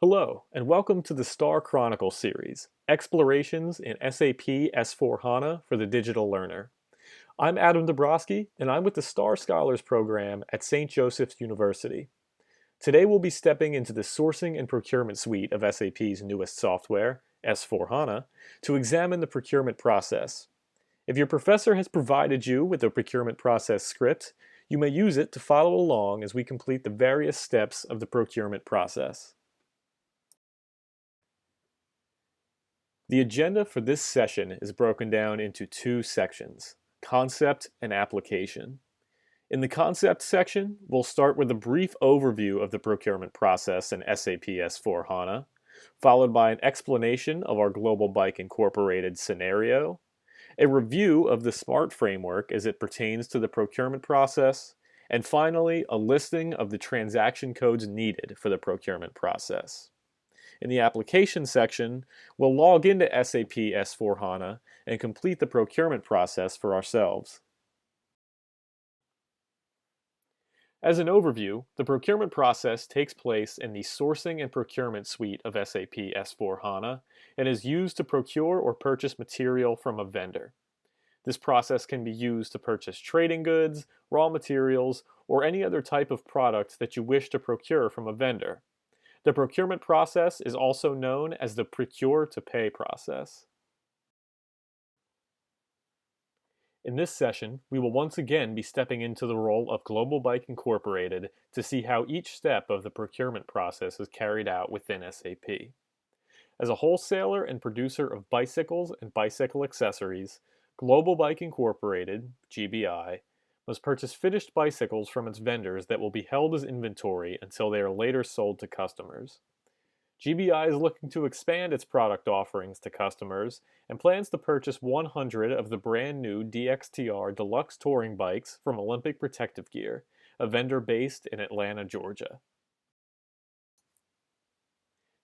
Hello, and welcome to the STARChronicle Series, Explorations in SAP S4HANA for the Digital Learner. I'm Adam Dabrowski, and I'm with the STAR Scholars Program at St. Joseph's University. Today we'll be stepping into the sourcing and procurement suite of SAP's newest software, S4HANA, to examine the procurement process. If your professor has provided you with a procurement process script, you may use it to follow along as we complete the various steps of the procurement process. The agenda for this session is broken down into two sections, concept and application. In the concept section, we'll start with a brief overview of the procurement process in SAP S4HANA, followed by an explanation of our Global Bike Incorporated scenario, a review of the SMART framework as it pertains to the procurement process, and finally, a listing of the transaction codes needed for the procurement process. In the application section, we'll log into SAP S4HANA and complete the procurement process for ourselves. As an overview, the procurement process takes place in the Sourcing and Procurement suite of SAP S4HANA and is used to procure or purchase material from a vendor. This process can be used to purchase trading goods, raw materials, or any other type of product that you wish to procure from a vendor. The procurement process is also known as the Procure-to-Pay process. In this session, we will once again be stepping into the role of Global Bike Incorporated to see how each step of the procurement process is carried out within SAP. As a wholesaler and producer of bicycles and bicycle accessories, Global Bike Incorporated, GBI, must purchase finished bicycles from its vendors that will be held as inventory until they are later sold to customers. GBI is looking to expand its product offerings to customers and plans to purchase 100 of the brand new DXTR Deluxe Touring Bikes from Olympic Protective Gear, a vendor based in Atlanta, Georgia.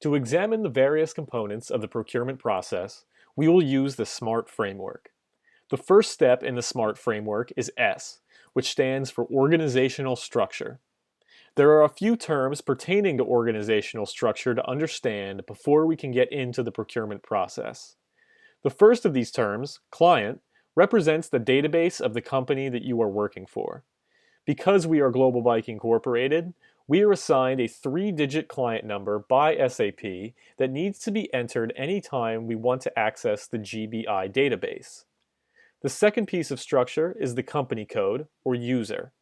To examine the various components of the procurement process, we will use the SMART framework. The first step in the SMART framework is S, which stands for Organizational Structure. There are a few terms pertaining to organizational structure to understand before we can get into the procurement process. The first of these terms, client, represents the database of the company that you are working for. Because we are Global Bike Incorporated, we are assigned a 3-digit client number by SAP that needs to be entered anytime we want to access the GBI database. The second piece of structure is the company code, or user.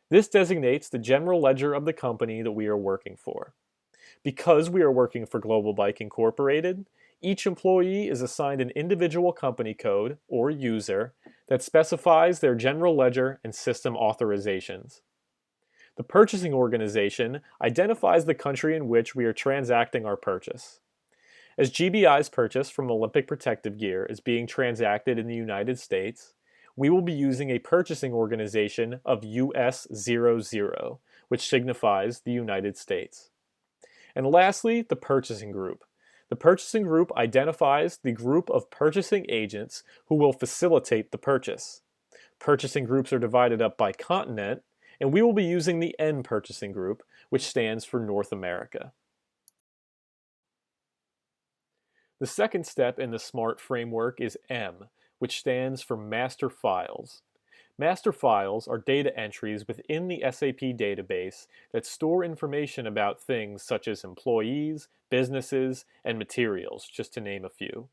This designates the general ledger of the company that we are working for. Because we are working for Global Bike Incorporated, each employee is assigned an individual company code, or user, that specifies their general ledger and system authorizations. The purchasing organization identifies the country in which we are transacting our purchase. As GBI's purchase from Olympic Protective Gear is being transacted in the United States, we will be using a purchasing organization of US00, which signifies the United States. And lastly, the purchasing group. The purchasing group identifies the group of purchasing agents who will facilitate the purchase. Purchasing groups are divided up by continent, and we will be using the N purchasing group, which stands for North America. The second step in the SMART framework is M, which stands for Master Files. Master files are data entries within the SAP database that store information about things such as employees, businesses, and materials, just to name a few.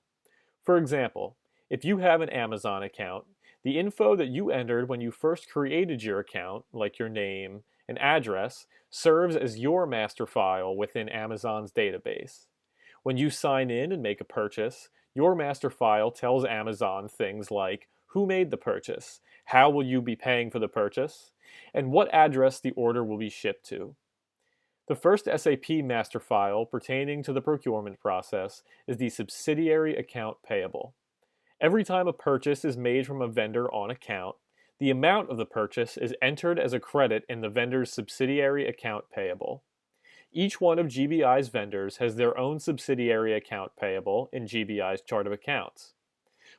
For example, if you have an Amazon account, the info that you entered when you first created your account, like your name and address, serves as your master file within Amazon's database. When you sign in and make a purchase, your master file tells Amazon things like who made the purchase, how will you be paying for the purchase, and what address the order will be shipped to. The first SAP master file pertaining to the procurement process is the Subsidiary account payable. Every time a purchase is made from a vendor on account, the amount of the purchase is entered as a credit in the vendor's subsidiary account payable. Each one of GBI's vendors has their own subsidiary account payable in GBI's chart of accounts.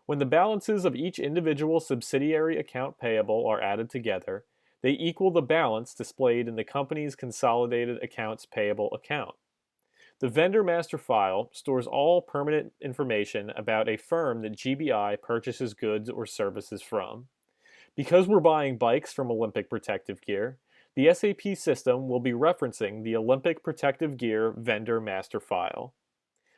When the balances of each individual subsidiary account payable are added together, they equal the balance displayed in the company's consolidated accounts payable account. The vendor master file stores all permanent information about a firm that GBI purchases goods or services from. Because we're buying bikes from Olympic Protective Gear, the SAP system will be referencing the Olympic Protective Gear vendor master file.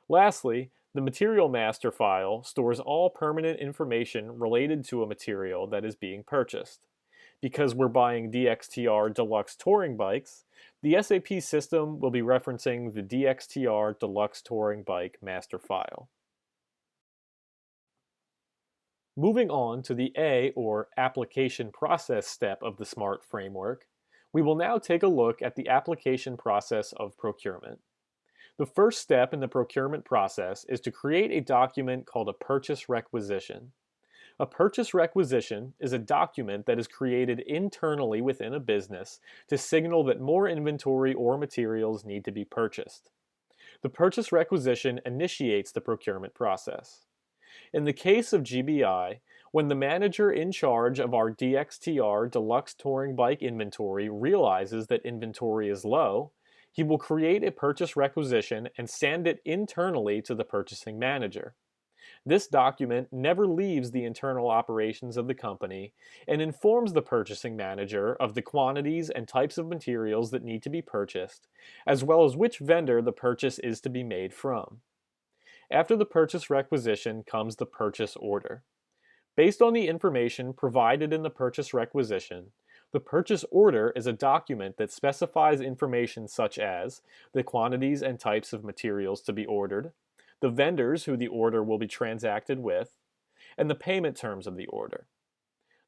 Lastly, the material master file stores all permanent information related to a material that is being purchased. Because we're buying DXTR Deluxe Touring Bikes, the SAP system will be referencing the DXTR Deluxe Touring Bike master file. Moving on to the A, or application process step of the SMART framework, we will now take a look at the application process of procurement. The first step in the procurement process is to create a document called a purchase requisition. A purchase requisition is a document that is created internally within a business to signal that more inventory or materials need to be purchased. The purchase requisition initiates the procurement process. In the case of GBI, when the manager in charge of our DXTR Deluxe Touring Bike inventory realizes that inventory is low, he will create a purchase requisition and send it internally to the purchasing manager. This document never leaves the internal operations of the company and informs the purchasing manager of the quantities and types of materials that need to be purchased, as well as which vendor the purchase is to be made from. After the purchase requisition comes the purchase order. Based on the information provided in the purchase requisition, the purchase order is a document that specifies information such as the quantities and types of materials to be ordered, the vendors who the order will be transacted with, and the payment terms of the order.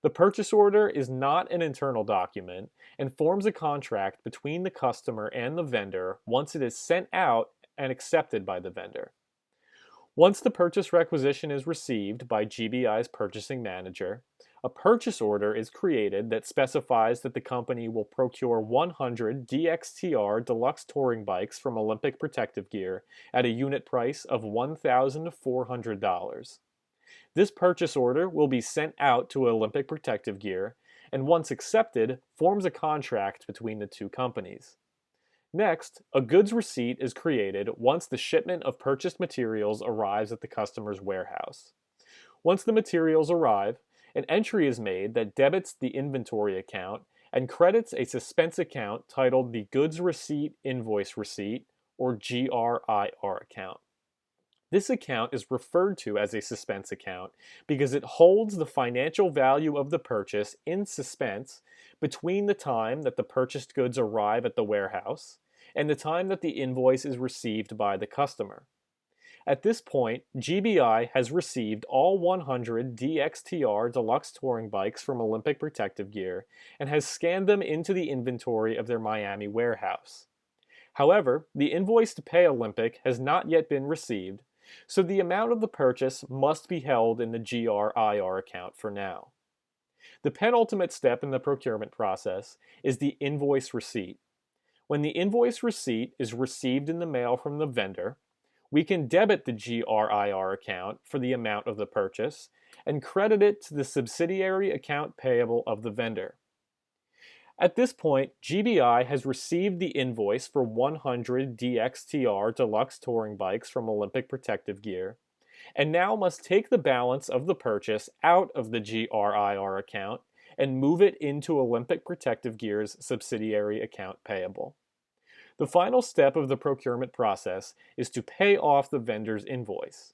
The purchase order is not an internal document and forms a contract between the customer and the vendor once it is sent out and accepted by the vendor. Once the purchase requisition is received by GBI's purchasing manager, a purchase order is created that specifies that the company will procure 100 DXTR Deluxe Touring Bikes from Olympic Protective Gear at a unit price of $1,400. This purchase order will be sent out to Olympic Protective Gear and once accepted, forms a contract between the two companies. Next, a goods receipt is created once the shipment of purchased materials arrives at the customer's warehouse. Once the materials arrive, an entry is made that debits the inventory account and credits a suspense account titled the Goods Receipt Invoice Receipt, or GRIR account. This account is referred to as a suspense account because it holds the financial value of the purchase in suspense between the time that the purchased goods arrive at the warehouse and the time that the invoice is received by the customer. At this point, GBI has received all 100 DXTR Deluxe Touring Bikes from Olympic Protective Gear and has scanned them into the inventory of their Miami warehouse. However, the invoice to pay Olympic has not yet been received, so the amount of the purchase must be held in the GRIR account for now. The penultimate step in the procurement process is the invoice receipt. When the invoice receipt is received in the mail from the vendor, we can debit the GRIR account for the amount of the purchase and credit it to the subsidiary account payable of the vendor. At this point, GBI has received the invoice for 100 DXTR Deluxe Touring Bikes from Olympic Protective Gear, and now must take the balance of the purchase out of the GRIR account and move it into Olympic Protective Gear's subsidiary account payable. The final step of the procurement process is to pay off the vendor's invoice.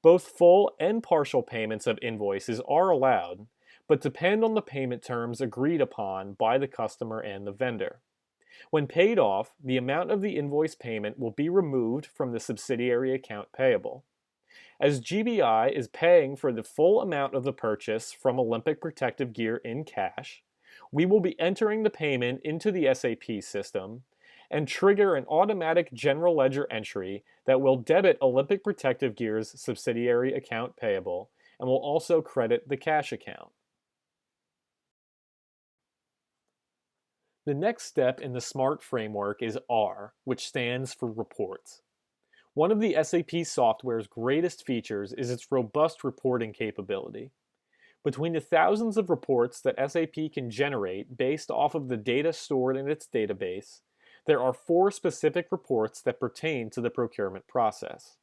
Both full and partial payments of invoices are allowed, but depend on the payment terms agreed upon by the customer and the vendor. When paid off, the amount of the invoice payment will be removed from the subsidiary account payable. As GBI is paying for the full amount of the purchase from Olympic Protective Gear in cash, we will be entering the payment into the SAP system and trigger an automatic general ledger entry that will debit Olympic Protective Gear's subsidiary account payable and will also credit the cash account. The next step in the SMART framework is R, which stands for reports. One of the SAP software's greatest features is its robust reporting capability. Between the thousands of reports that SAP can generate based off of the data stored in its database, There are 4 specific reports that pertain to the procurement process.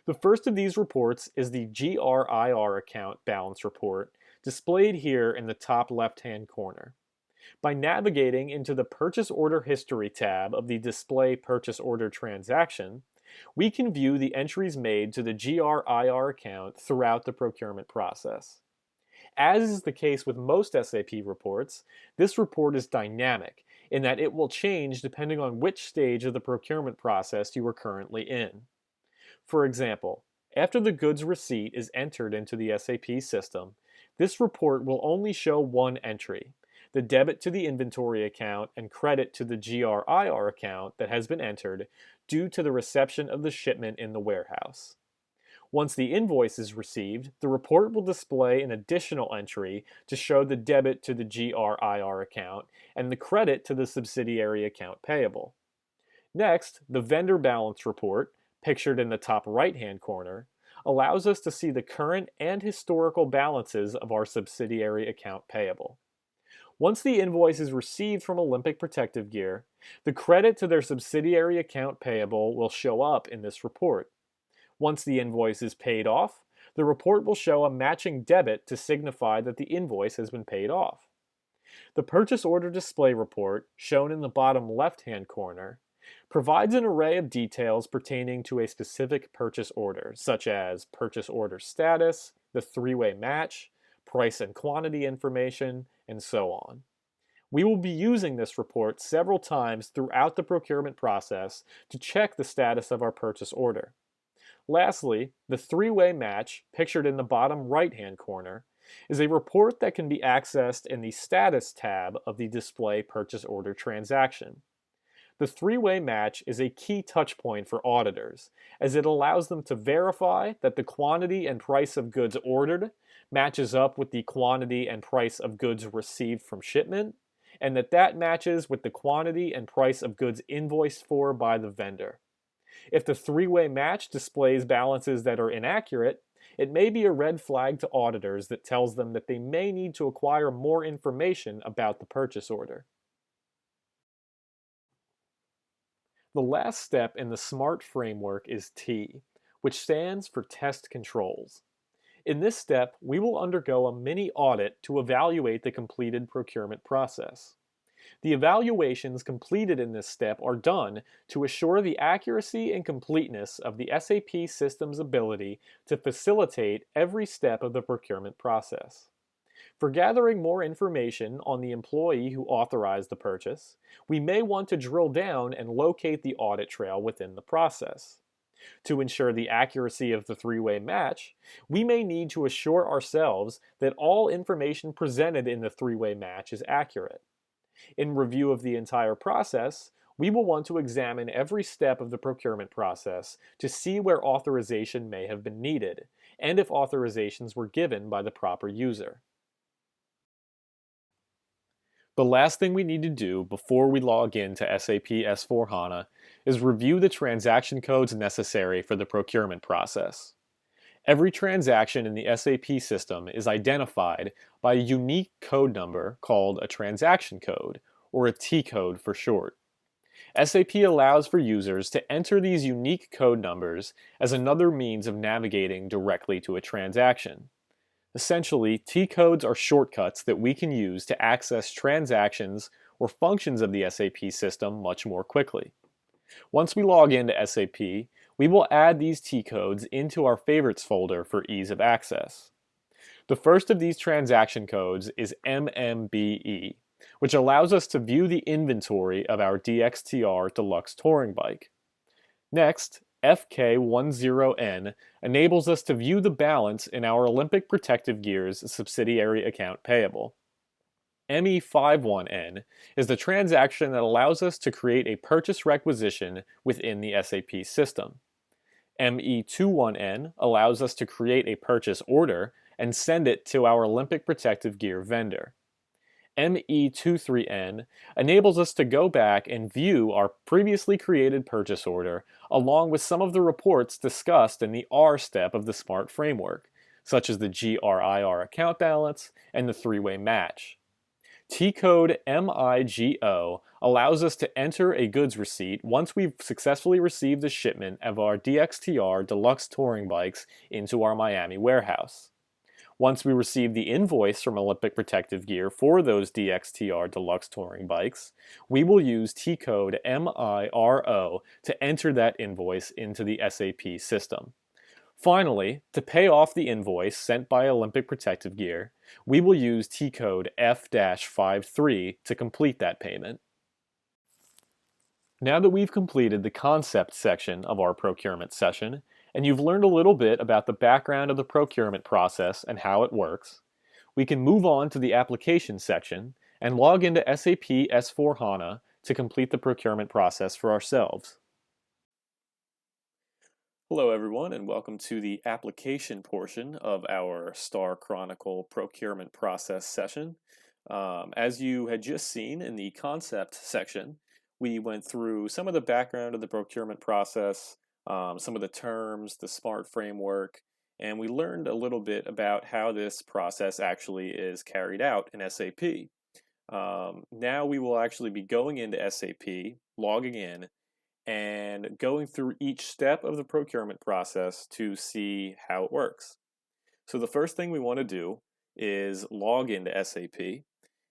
The first of these reports is the GRIR account balance report, displayed here in the top left-hand corner. By navigating into the Purchase Order History tab of the Display Purchase Order Transaction, we can view the entries made to the GRIR account throughout the procurement process. As is the case with most SAP reports, this report is dynamic in that it will change depending on which stage of the procurement process you are currently in. For example, after the goods receipt is entered into the SAP system, this report will only show one entry, the debit to the inventory account and credit to the GRIR account that has been entered due to the reception of the shipment in the warehouse. Once the invoice is received, the report will display an additional entry to show the debit to the GRIR account and the credit to the subsidiary account payable. Next, the vendor balance report, pictured in the top right-hand corner, allows us to see the current and historical balances of our subsidiary account payable. Once the invoice is received from Olympic Protective Gear, the credit to their subsidiary account payable will show up in this report. Once the invoice is paid off, the report will show a matching debit to signify that the invoice has been paid off. The purchase order display report, shown in the bottom left-hand corner, provides an array of details pertaining to a specific purchase order, such as purchase order status, the three-way match, price and quantity information, and so on. We will be using this report several times throughout the procurement process to check the status of our purchase order. Lastly, the three-way match, pictured in the bottom right-hand corner, is a report that can be accessed in the Status tab of the Display Purchase Order Transaction. The three-way match is a key touchpoint for auditors, as it allows them to verify that the quantity and price of goods ordered matches up with the quantity and price of goods received from shipment, and that matches with the quantity and price of goods invoiced for by the vendor. If the three-way match displays balances that are inaccurate, it may be a red flag to auditors that tells them that they may need to acquire more information about the purchase order. The last step in the SMART framework is T, which stands for Test Controls. In this step, we will undergo a mini audit to evaluate the completed procurement process. The evaluations completed in this step are done to assure the accuracy and completeness of the SAP system's ability to facilitate every step of the procurement process. For gathering more information on the employee who authorized the purchase, we may want to drill down and locate the audit trail within the process. To ensure the accuracy of the three-way match, we may need to assure ourselves that all information presented in the three-way match is accurate. In review of the entire process, we will want to examine every step of the procurement process to see where authorization may have been needed, and if authorizations were given by the proper user. The last thing we need to do before we log into SAP S/4HANA is review the transaction codes necessary for the procurement process. Every transaction in the SAP system is identified by a unique code number called a transaction code, or a T code for short. SAP allows for users to enter these unique code numbers as another means of navigating directly to a transaction. Essentially, T codes are shortcuts that we can use to access transactions or functions of the SAP system much more quickly. Once we log into SAP, we will add these T codes into our favorites folder for ease of access. The first of these transaction codes is MMBE, which allows us to view the inventory of our DXTR Deluxe Touring Bike. Next, FK10N enables us to view the balance in our Olympic Protective Gear's subsidiary account payable. ME51N is the transaction that allows us to create a purchase requisition within the SAP system. ME21N allows us to create a purchase order and send it to our Olympic Protective Gear vendor. ME23N enables us to go back and view our previously created purchase order along with some of the reports discussed in the R step of the SMART framework, such as the GRIR account balance and the three-way match. T-code MIGO allows us to enter a goods receipt once we've successfully received a shipment of our DXTR Deluxe Touring Bikes into our Miami warehouse. Once we receive the invoice from Olympic Protective Gear for those DXTR Deluxe Touring Bikes, we will use T-code MIRO to enter that invoice into the SAP system. Finally, to pay off the invoice sent by Olympic Protective Gear, we will use T-code F-53 to complete that payment. Now that we've completed the concept section of our procurement session, and you've learned a little bit about the background of the procurement process and how it works, we can move on to the application section and log into SAP S/4HANA to complete the procurement process for ourselves. Hello everyone, and welcome to the application portion of our STARChronicle procurement process session. As you had just seen in the concept section, we went through some of the background of the procurement process, some of the terms, the SMART framework, and we learned a little bit about how this process actually is carried out in SAP. Now we will actually be going into SAP, logging in, and going through each step of the procurement process to see how it works. So the first thing we want to do is log into SAP,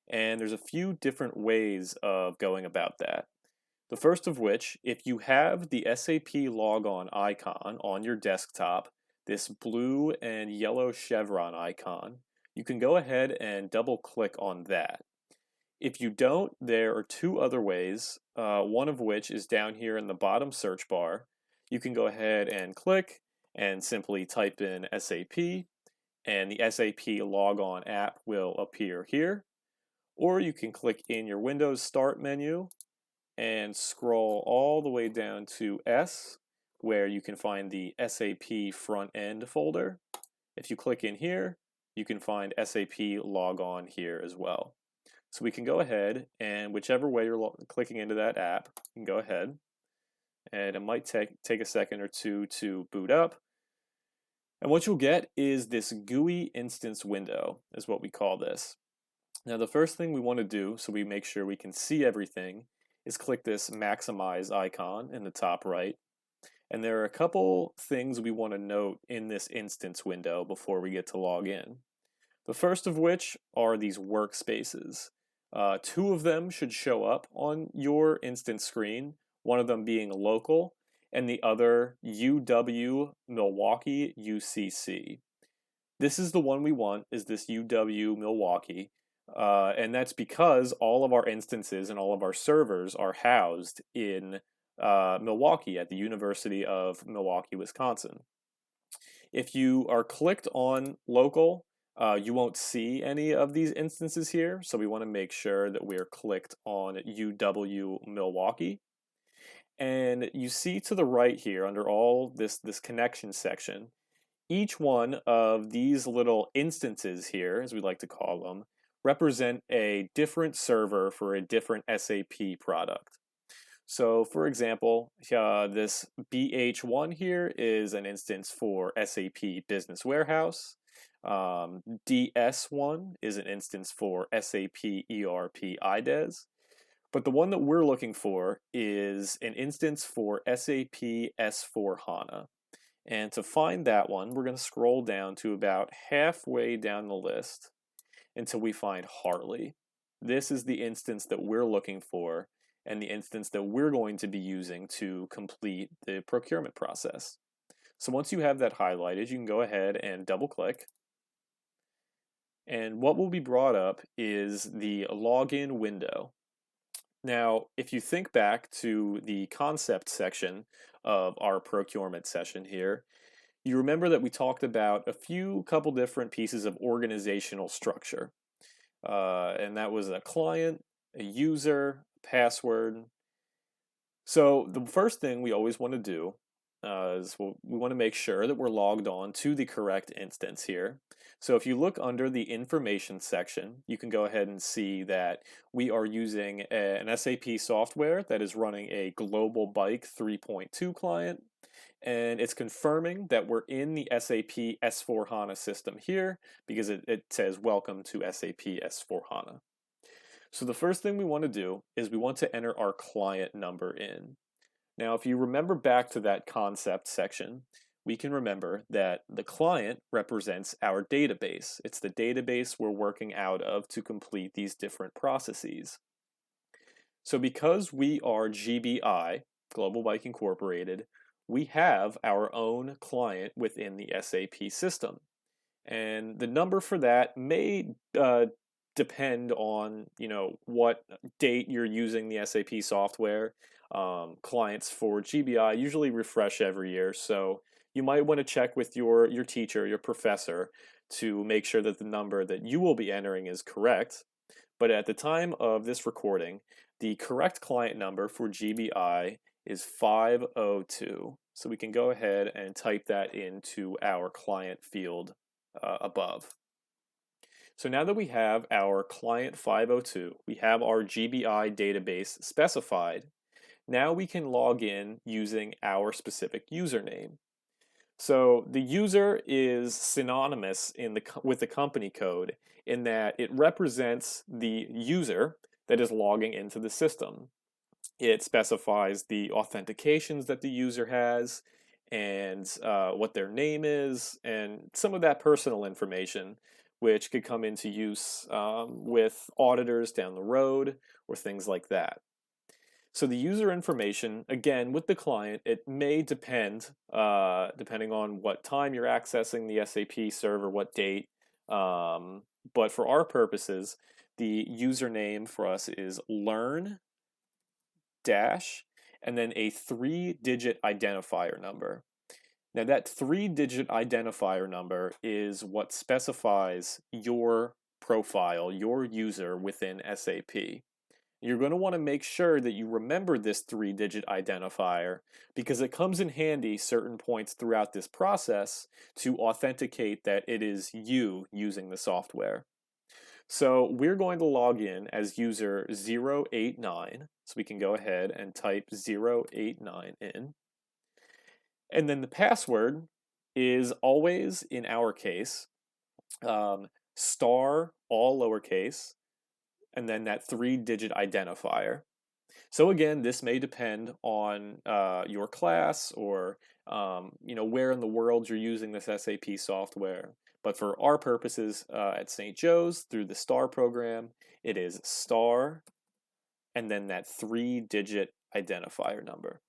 and there's a few different ways of going about that. The first of which, if you have the SAP logon icon on your desktop, this blue and yellow chevron icon, you can go ahead and double click on that. If you don't, there are two other ways, one of which is down here in the bottom search bar. You can go ahead and click and simply type in SAP, and the SAP logon app will appear here. Or you can click in your Windows Start menu and scroll all the way down to S, where you can find the SAP front end folder. If you click in here, you can find SAP logon here as well. So we can go ahead, and whichever way you're clicking into that app, you can go ahead, and it might take a second or two to boot up. And what you'll get is this GUI instance window, is what we call this. Now the first thing we want to do, so we make sure we can see everything, is click this maximize icon in the top right. And there are a couple things we want to note in this instance window before we get to log in. The first of which are these workspaces. Two of them should show up on your instance screen, one of them being local, and the other UW Milwaukee UCC. This is the one we want, is this UW Milwaukee, and that's because all of our instances and all of our servers are housed in Milwaukee at the University of Milwaukee, Wisconsin. If you are clicked on local, you won't see any of these instances here, so we want to make sure that we're clicked on UW Milwaukee. And you see to the right here, under all this connection section, each one of these little instances here, as we like to call them, represent a different server for a different SAP product. So for example, this BH1 here is an instance for SAP Business Warehouse. DS1 is an instance for SAP ERP IDES, but the one that we're looking for is an instance for SAP S/4HANA. And to find that one, we're going to scroll down to about halfway down the list until we find Hartley. This is the instance that we're looking for and the instance that we're going to be using to complete the procurement process. So once you have that highlighted, you can go ahead and double click. And what will be brought up is the login window. Now, if you think back to the concept section of our procurement session here, you remember that we talked about a couple different pieces of organizational structure. And that was a client, a user, a password. So the first thing we always want to do is we want to make sure that we're logged on to the correct instance here. So if you look under the information section, you can go ahead and see that we are using an SAP software that is running a Global Bike 3.2 client, and it's confirming that we're in the SAP S/4HANA system here because it says welcome to SAP S/4HANA. So the first thing we want to do is we want to enter our client number in. Now, if you remember back to that concept section, we can remember that the client represents our database. It's the database we're working out of to complete these different processes. So because we are GBI, Global Bike Incorporated, we have our own client within the SAP system. And the number for that may depend on, what date you're using the SAP software. Clients for GBI usually refresh every year, so you might want to check with your teacher, your professor, to make sure that the number that you will be entering is correct. But at the time of this recording, the correct client number for GBI is 502. So we can go ahead and type that into our client field above. So now that we have our client 502, we have our GBI database specified, now we can log in using our specific username. So the user is synonymous with the company code in that it represents the user that is logging into the system. It specifies the authentications that the user has and what their name is and some of that personal information, which could come into use with auditors down the road or things like that. So the user information, again, with the client, it may depend, depending on what time you're accessing the SAP server, what date. But for our purposes, the username for us is learn dash and then a 3-digit identifier number. Now that 3-digit identifier number is what specifies your profile, your user within SAP. You're going to want to make sure that you remember this 3-digit identifier because it comes in handy certain points throughout this process to authenticate that it is you using the software. So we're going to log in as user 089. So we can go ahead and type 089 in. And then the password is always, in our case, star all lowercase, and then that 3-digit identifier. So again, this may depend on your class or where in the world you're using this SAP software. But for our purposes at St. Joe's through the STAR program, it is star and then that 3-digit identifier number.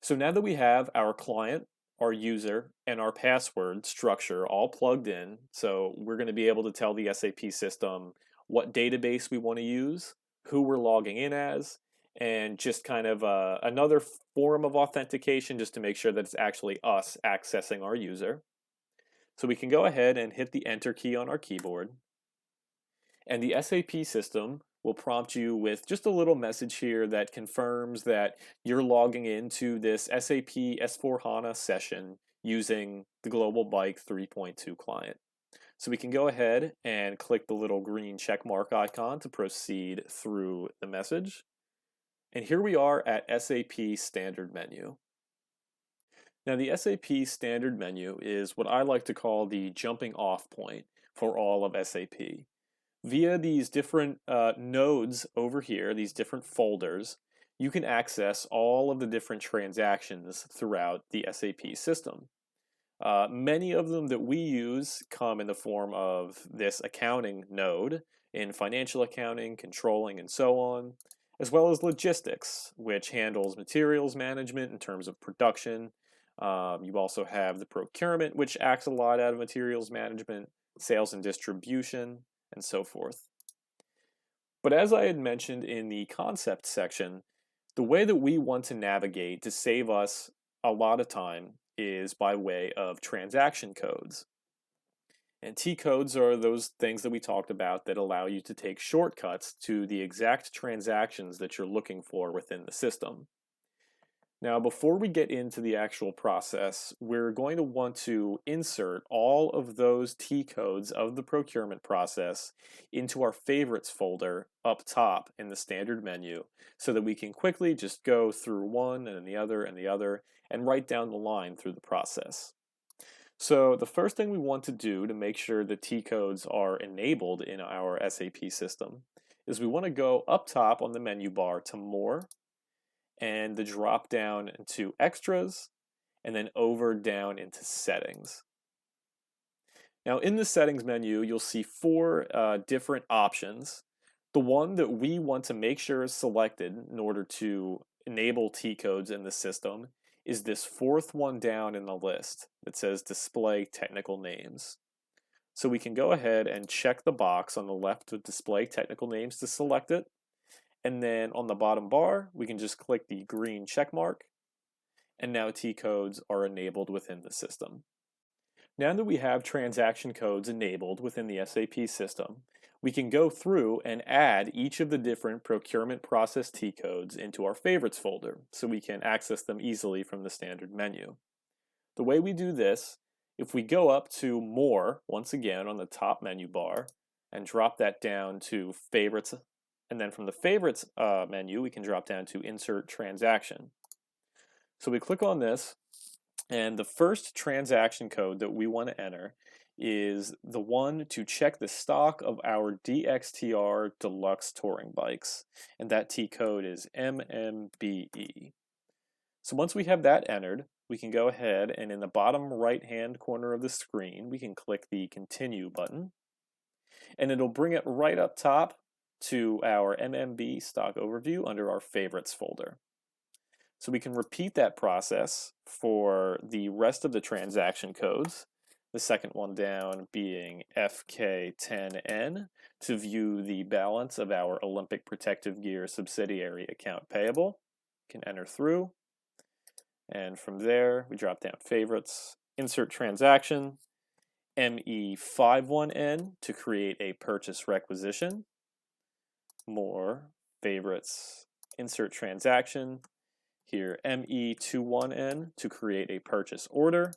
So now that we have our client, our user, and our password structure all plugged in, so we're going to be able to tell the SAP system what database we want to use, who we're logging in as, and just kind of another form of authentication just to make sure that it's actually us accessing our user. So we can go ahead and hit the Enter key on our keyboard. And the SAP system will prompt you with just a little message here that confirms that you're logging into this SAP S/4HANA session using the Global Bike 3.2 client. So we can go ahead and click the little green check mark icon to proceed through the message. And here we are at SAP Standard Menu. Now the SAP Standard Menu is what I like to call the jumping off point for all of SAP. Via these different nodes over here, these different folders, you can access all of the different transactions throughout the SAP system. Many of them that we use come in the form of this accounting node in financial accounting, controlling, and so on, as well as logistics, which handles materials management in terms of production. You also have the procurement, which acts a lot out of materials management, sales and distribution, and so forth. But as I had mentioned in the concept section, the way that we want to navigate to save us a lot of time is by way of transaction codes. And T codes are those things that we talked about that allow you to take shortcuts to the exact transactions that you're looking for within the system. Now, before we get into the actual process, we're going to want to insert all of those T codes of the procurement process into our favorites folder up top in the standard menu so that we can quickly just go through one and then the other and write down the line through the process. So the first thing we want to do to make sure the T codes are enabled in our SAP system is we want to go up top on the menu bar to More, and the drop down into Extras, and then over down into Settings. Now in the Settings menu, you'll see four different options. The one that we want to make sure is selected in order to enable T-codes in the system is this fourth one down in the list that says Display Technical Names. So we can go ahead and check the box on the left with Display Technical Names to select it. And then on the bottom bar, we can just click the green check mark. And now T-codes are enabled within the system. Now that we have transaction codes enabled within the SAP system, we can go through and add each of the different procurement process T-codes into our favorites folder so we can access them easily from the standard menu. The way we do this, if we go up to More, once again on the top menu bar, and drop that down to Favorites, and then from the Favorites menu, we can drop down to Insert Transaction. So we click on this, and the first transaction code that we want to enter is the one to check the stock of our DXTR Deluxe Touring Bikes, and that T code is MMBE. So once we have that entered, we can go ahead and in the bottom right-hand corner of the screen, we can click the Continue button, and it'll bring it right up top to our MMB stock overview under our favorites folder. So we can repeat that process for the rest of the transaction codes, the second one down being FK10N to view the balance of our Olympic Protective Gear subsidiary account payable. You can enter through. And from there, we drop down favorites, insert transaction, ME51N to create a purchase requisition, more, favorites, insert transaction, here ME21N to create a purchase order.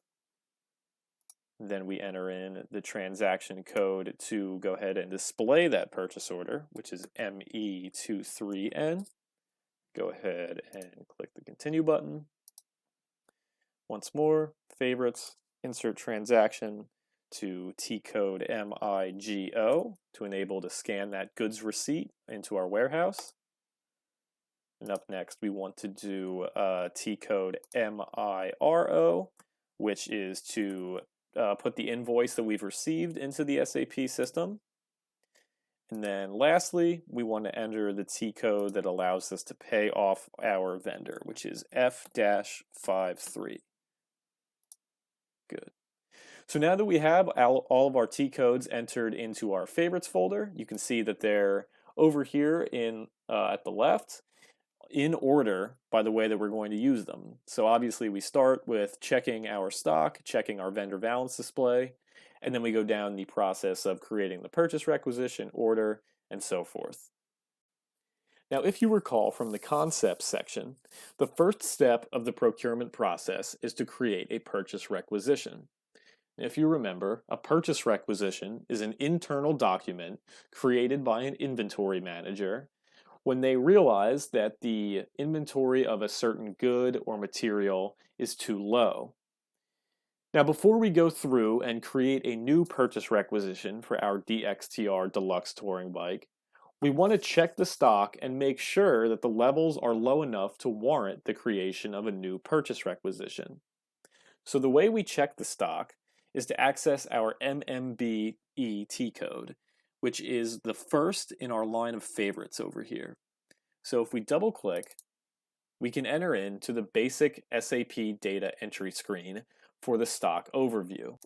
Then we enter in the transaction code to go ahead and display that purchase order, which is ME23N. Go ahead and click the continue button. Once more, favorites, insert transaction to T-code MIGO to enable to scan that goods receipt into our warehouse. And up next, we want to do T-code MIRO, which is to put the invoice that we've received into the SAP system. And then lastly, we want to enter the T-code that allows us to pay off our vendor, which is F-53. Good. So now that we have all of our T-codes entered into our favorites folder, you can see that they're over here in at the left in order by the way that we're going to use them. So obviously we start with checking our stock, checking our vendor balance display, and then we go down the process of creating the purchase requisition, order, and so forth. Now, if you recall from the concepts section, the first step of the procurement process is to create a purchase requisition. If you remember, a purchase requisition is an internal document created by an inventory manager when they realize that the inventory of a certain good or material is too low. Now, before we go through and create a new purchase requisition for our DXTR Deluxe Touring Bike, we want to check the stock and make sure that the levels are low enough to warrant the creation of a new purchase requisition. So the way we check the stock is to access our MMBE T code, which is the first in our line of favorites over here. So if we double click, we can enter into the basic SAP data entry screen for the stock overview.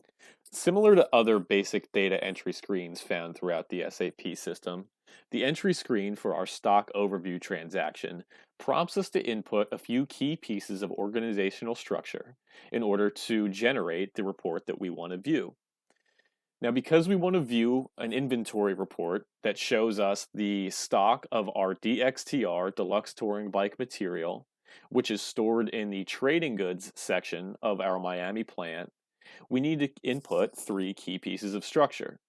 Similar to other basic data entry screens found throughout the SAP system, the entry screen for our stock overview transaction prompts us to input a few key pieces of organizational structure in order to generate the report that we want to view. Now, because we want to view an inventory report that shows us the stock of our DXTR Deluxe Touring Bike material, which is stored in the trading goods section of our Miami plant, we need to input three key pieces of structure: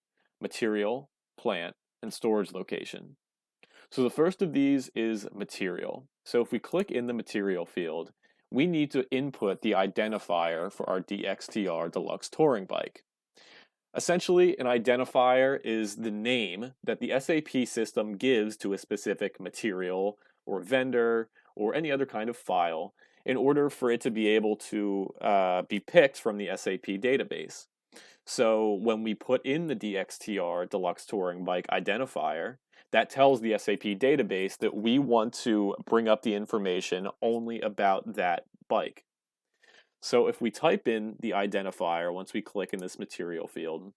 material, plant, and storage location. So the first of these is material. So if we click in the material field, we need to input the identifier for our DXTR Deluxe Touring Bike. Essentially, an identifier is the name that the SAP system gives to a specific material or vendor or any other kind of file in order for it to be able to be picked from the SAP database. So when we put in the DXTR Deluxe Touring Bike identifier, that tells the SAP database that we want to bring up the information only about that bike. So if we type in the identifier once we click in this material field,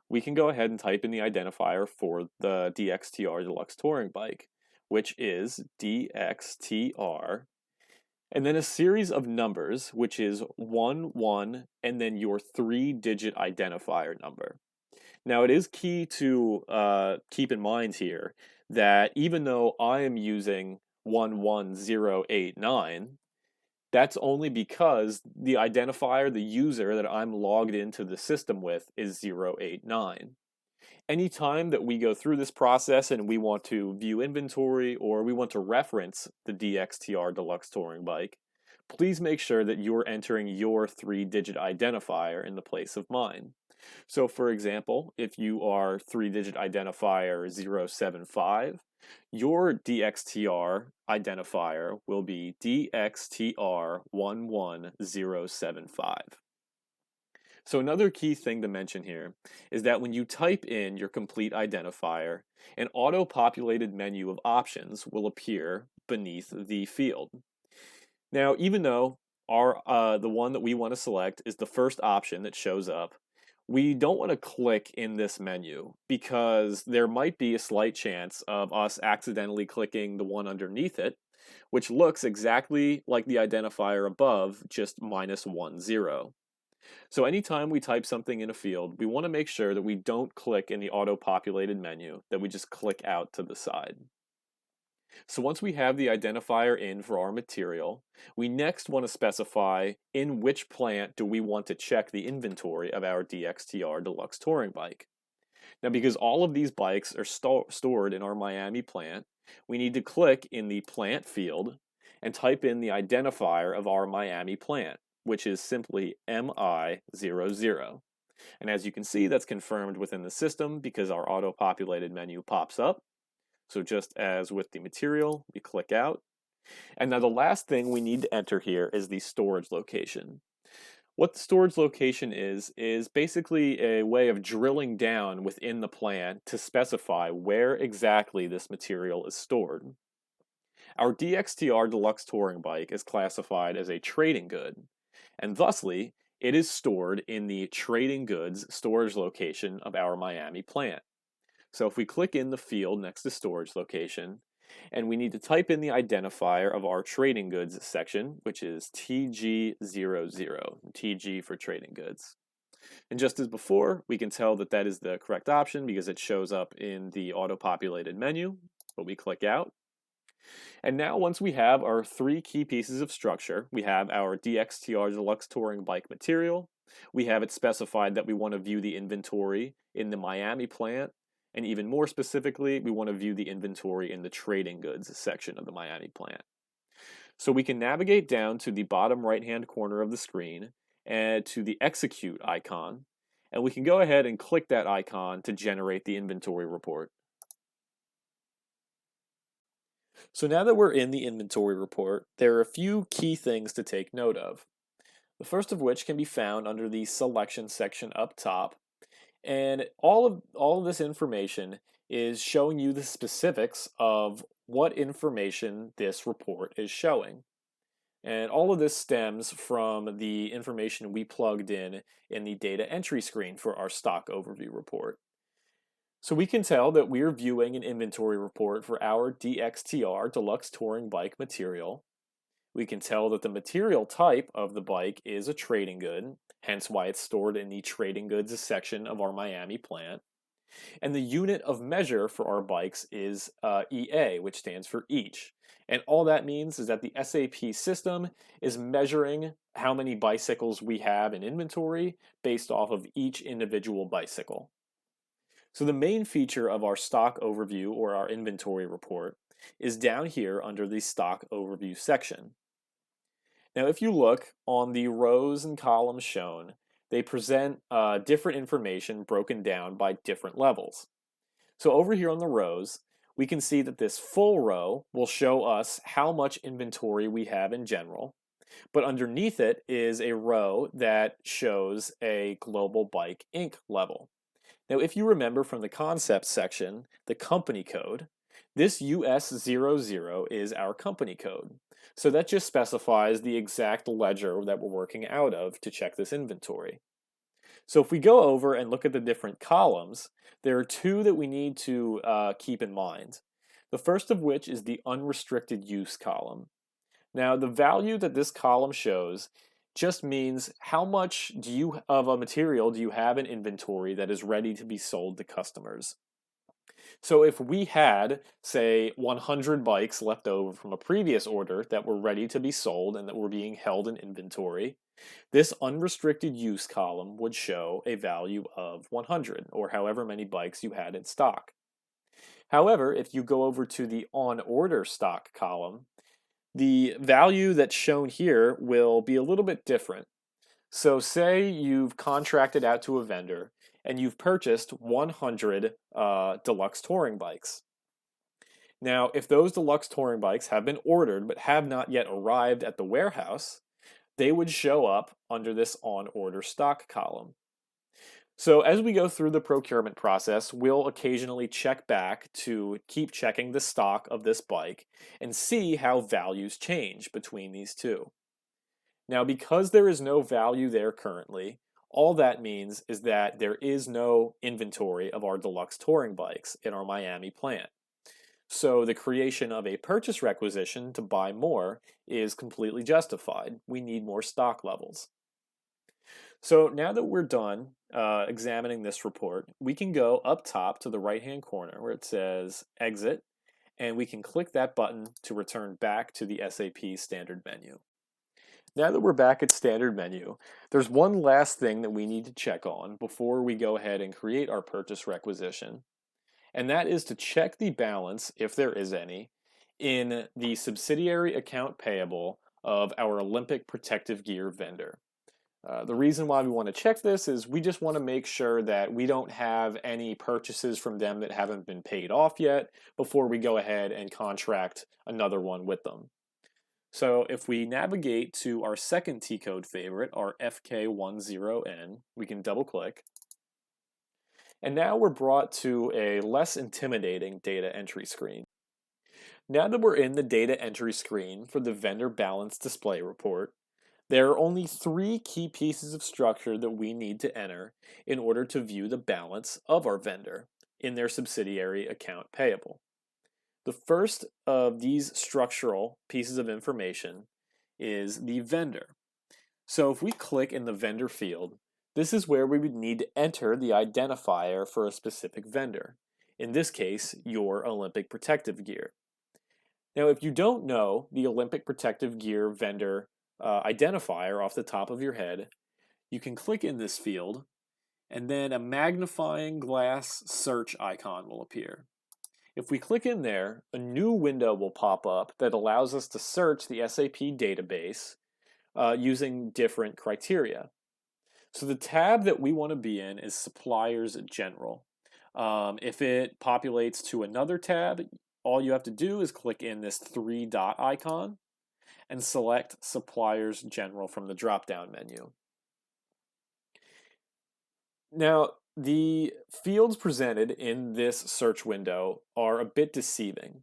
we can go ahead and type in the identifier for the DXTR Deluxe Touring Bike, which is DXTR, and then a series of numbers, which is 11, and then your 3-digit identifier number. Now, it is key to keep in mind here that even though I am using 11089, that's only because the identifier, the user that I'm logged into the system with, is 089. Anytime that we go through this process and we want to view inventory or we want to reference the DXTR Deluxe Touring Bike, please make sure that you're entering your 3-digit identifier in the place of mine. So for example, if you are 3-digit identifier 075, your DXTR identifier will be DXTR11075. So another key thing to mention here is that when you type in your complete identifier, an auto-populated menu of options will appear beneath the field. Now, even though the one that we want to select is the first option that shows up, we don't want to click in this menu because there might be a slight chance of us accidentally clicking the one underneath it, which looks exactly like the identifier above, just -10. So anytime we type something in a field, we want to make sure that we don't click in the auto-populated menu, that we just click out to the side. So once we have the identifier in for our material, we next want to specify in which plant do we want to check the inventory of our DXTR Deluxe Touring Bike. Now, because all of these bikes are stored in our Miami plant, we need to click in the plant field and type in the identifier of our Miami plant, which is simply MI00. And as you can see, that's confirmed within the system because our auto-populated menu pops up. So just as with the material, we click out. And now the last thing we need to enter here is the storage location. What the storage location is basically a way of drilling down within the plant to specify where exactly this material is stored. Our DXTR Deluxe Touring Bike is classified as a trading good, and thusly, it is stored in the trading goods storage location of our Miami plant. So if we click in the field next to storage location, and we need to type in the identifier of our trading goods section, which is TG00, TG for trading goods. And just as before, we can tell that that is the correct option because it shows up in the auto-populated menu, but we click out. And now once we have our 3 key pieces of structure, we have our DXTR Deluxe Touring Bike material, we have it specified that we want to view the inventory in the Miami plant, and even more specifically, we want to view the inventory in the trading goods section of the Miami plant. So we can navigate down to the bottom right-hand corner of the screen and to the execute icon, and we can go ahead and click that icon to generate the inventory report. So now that we're in the inventory report, there are a few key things to take note of. The first of which can be found under the selection section up top. And all of this information is showing you the specifics of what information this report is showing. And all of this stems from the information we plugged in the data entry screen for our stock overview report. So we can tell that we're viewing an inventory report for our DXTR Deluxe Touring Bike material. We can tell that the material type of the bike is a trading good, hence why it's stored in the trading goods section of our Miami plant. And the unit of measure for our bikes is EA, which stands for each. And all that means is that the SAP system is measuring how many bicycles we have in inventory based off of each individual bicycle. So the main feature of our stock overview or our inventory report is down here under the stock overview section. Now, if you look on the rows and columns shown, they present different information broken down by different levels. So over here on the rows, we can see that this full row will show us how much inventory we have in general, but underneath it is a row that shows a Global Bike Inc. level. Now, if you remember from the concepts section, the company code, this US00 is our company code. So that just specifies the exact ledger that we're working out of to check this inventory. So if we go over and look at the different columns, there are two that we need to keep in mind. The first of which is the unrestricted use column. Now, the value that this column shows just means how much of a material do you have in inventory that is ready to be sold to customers. So if we had, say, 100 bikes left over from a previous order that were ready to be sold and that were being held in inventory, this unrestricted use column would show a value of 100, or however many bikes you had in stock. However, if you go over to the on order stock column, the value that's shown here will be a little bit different. So say you've contracted out to a vendor and you've purchased 100 deluxe touring bikes. Now, if those deluxe touring bikes have been ordered but have not yet arrived at the warehouse, they would show up under this on order stock column. So as we go through the procurement process, we'll occasionally check back to keep checking the stock of this bike and see how values change between these two. Now, because there is no value there currently, all that means is that there is no inventory of our deluxe touring bikes in our Miami plant. So the creation of a purchase requisition to buy more is completely justified. We need more stock levels. So now that we're done examining this report, we can go up top to the right-hand corner where it says Exit, and we can click that button to return back to the SAP Standard menu. Now that we're back at Standard menu, there's one last thing that we need to check on before we go ahead and create our purchase requisition, and that is to check the balance, if there is any, in the subsidiary account payable of our Olympic protective gear vendor. The reason why we want to check this is we just want to make sure that we don't have any purchases from them that haven't been paid off yet before we go ahead and contract another one with them. So if we navigate to our second T-code favorite, our FK10N, we can double click. And now we're brought to a less intimidating data entry screen. Now that we're in the data entry screen for the vendor balance display report, there are only three key pieces of structure that we need to enter in order to view the balance of our vendor in their subsidiary account payable. The first of these structural pieces of information is the vendor. So if we click in the vendor field, this is where we would need to enter the identifier for a specific vendor. In this case, your Olympic protective gear. Now, if you don't know the Olympic protective gear vendor identifier off the top of your head, you can click in this field, and then a magnifying glass search icon will appear. If we click in there, a new window will pop up that allows us to search the SAP database using different criteria. So the tab that we want to be in is Suppliers General. If it populates to another tab, all you have to do is click in this three-dot icon and select Suppliers General from the drop-down menu. Now, the fields presented in this search window are a bit deceiving.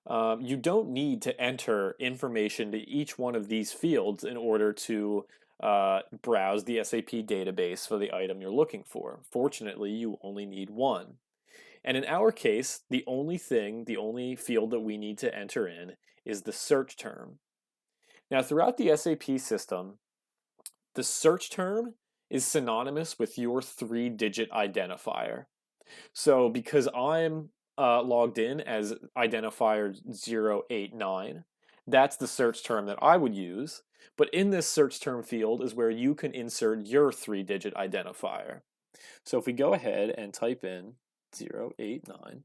You don't need to enter information to each one of these fields in order to browse the SAP database for the item you're looking for. Fortunately, you only need one. And in our case, the only field that we need to enter in is the search term. Now, throughout the SAP system, the search term is synonymous with your three-digit identifier. So because I'm logged in as identifier 089, that's the search term that I would use. But in this search term field is where you can insert your three-digit identifier. So if we go ahead and type in 089,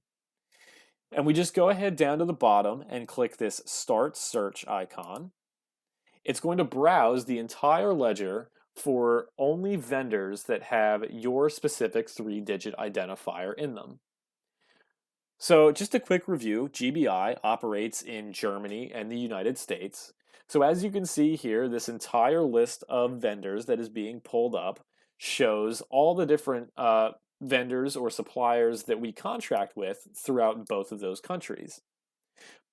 and we just go ahead down to the bottom and click this Start Search icon, it's going to browse the entire ledger for only vendors that have your specific 3-digit identifier in them. So just a quick review, GBI operates in Germany and the United States. So as you can see here, this entire list of vendors that is being pulled up shows all the different vendors or suppliers that we contract with throughout both of those countries.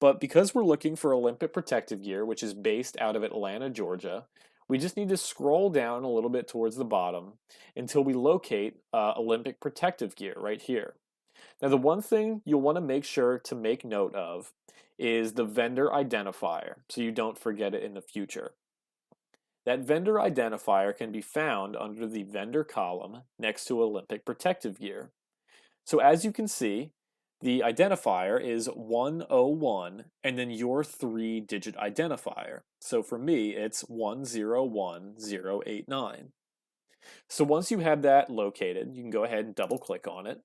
But because we're looking for Olympic protective gear, which is based out of Atlanta, Georgia, we just need to scroll down a little bit towards the bottom until we locate Olympic protective gear right here. Now, the one thing you'll want to make sure to make note of is the vendor identifier, so you don't forget it in the future. That vendor identifier can be found under the vendor column next to Olympic protective gear. So as you can see, the identifier is 101 and then your 3-digit identifier. So for me, it's 101089. So once you have that located, you can go ahead and double click on it,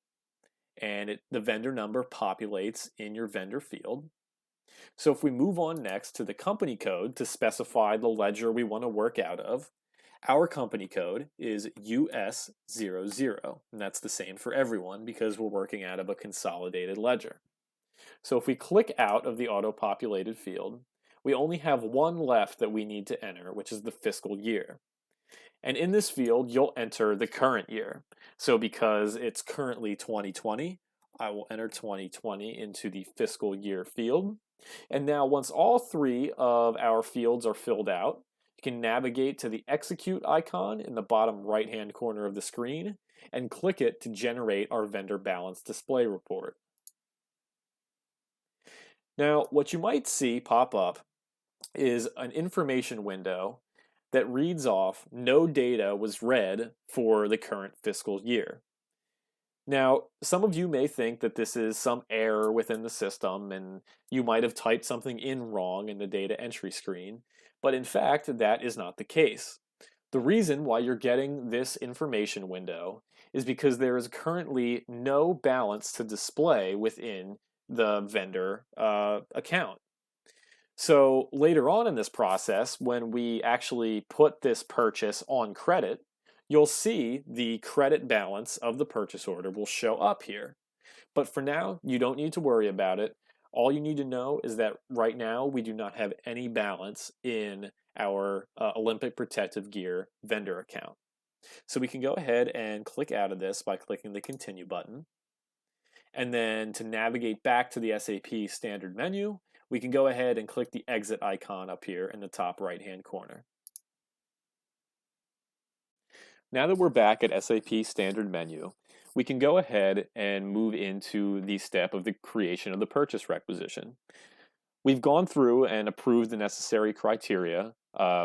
and the vendor number populates in your vendor field. So if we move on next to the company code to specify the ledger we want to work out of, our company code is US00, and that's the same for everyone because we're working out of a consolidated ledger. So if we click out of the auto-populated field, we only have one left that we need to enter, which is the fiscal year. And in this field, you'll enter the current year. So because it's currently 2020, I will enter 2020 into the fiscal year field. And now once all 3 of our fields are filled out, you can navigate to the execute icon in the bottom right-hand corner of the screen and click it to generate our vendor balance display report. Now, what you might see pop up is an information window that reads off no data was read for the current fiscal year. Now, some of you may think that this is some error within the system and you might have typed something in wrong in the data entry screen, but in fact, that is not the case. The reason why you're getting this information window is because there is currently no balance to display within the vendor account. So later on in this process, when we actually put this purchase on credit, you'll see the credit balance of the purchase order will show up here. But for now, you don't need to worry about it. All you need to know is that right now we do not have any balance in our Olympic protective gear vendor account. So we can go ahead and click out of this by clicking the continue button. And then to navigate back to the SAP standard menu, we can go ahead and click the exit icon up here in the top right-hand corner. Now that we're back at SAP standard menu, we can go ahead and move into the step of the creation of the purchase requisition. We've gone through and approved the necessary criteria,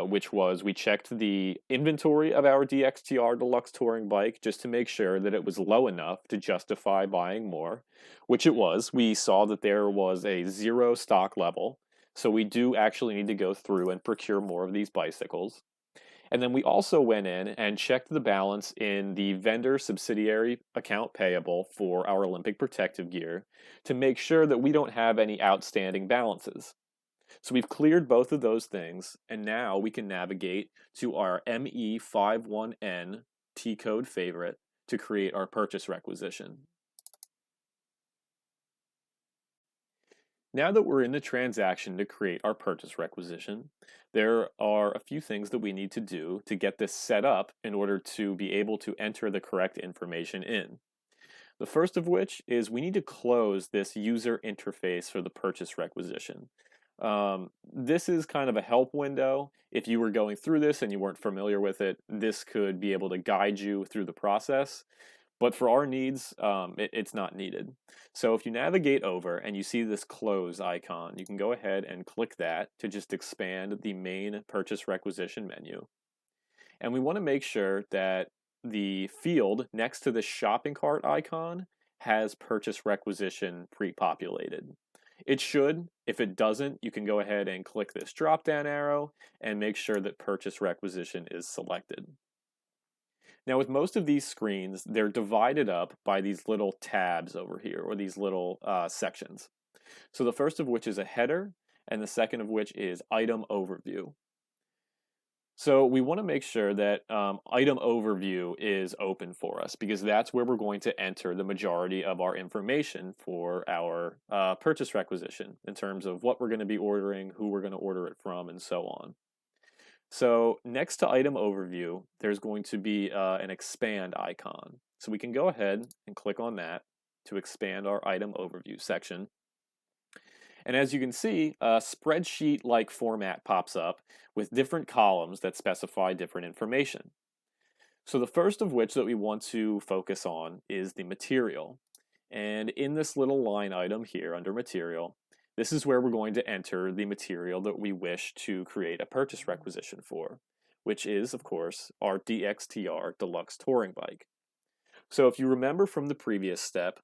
which was we checked the inventory of our DXTR Deluxe Touring Bike just to make sure that it was low enough to justify buying more, which it was. We saw that there was a 0 stock level, so we do actually need to go through and procure more of these bicycles. And then we also went in and checked the balance in the vendor subsidiary account payable for our Olympic protective gear to make sure that we don't have any outstanding balances. So we've cleared both of those things, and now we can navigate to our ME51N T-code favorite to create our purchase requisition. Now that we're in the transaction to create our purchase requisition, there are a few things that we need to do to get this set up in order to be able to enter the correct information in. The first of which is we need to close this user interface for the purchase requisition. This is kind of a help window. If you were going through this and you weren't familiar with it, this could be able to guide you through the process. But for our needs, it's not needed. So if you navigate over and you see this close icon, you can go ahead and click that to just expand the main purchase requisition menu. And we want to make sure that the field next to the shopping cart icon has purchase requisition pre-populated. It should. If it doesn't, you can go ahead and click this drop-down arrow and make sure that purchase requisition is selected. Now with most of these screens, they're divided up by these little tabs over here, or these little sections. So the first of which is a header, and the second of which is item overview. So we want to make sure that item overview is open for us because that's where we're going to enter the majority of our information for our purchase requisition in terms of what we're going to be ordering, who we're going to order it from, and so on. So next to item overview, there's going to be an expand icon. So we can go ahead and click on that to expand our item overview section. And as you can see, a spreadsheet-like format pops up with different columns that specify different information. So the first of which that we want to focus on is the material. And in this little line item here under material, this is where we're going to enter the material that we wish to create a purchase requisition for, which is, of course, our DXTR Deluxe Touring Bike. So if you remember from the previous step,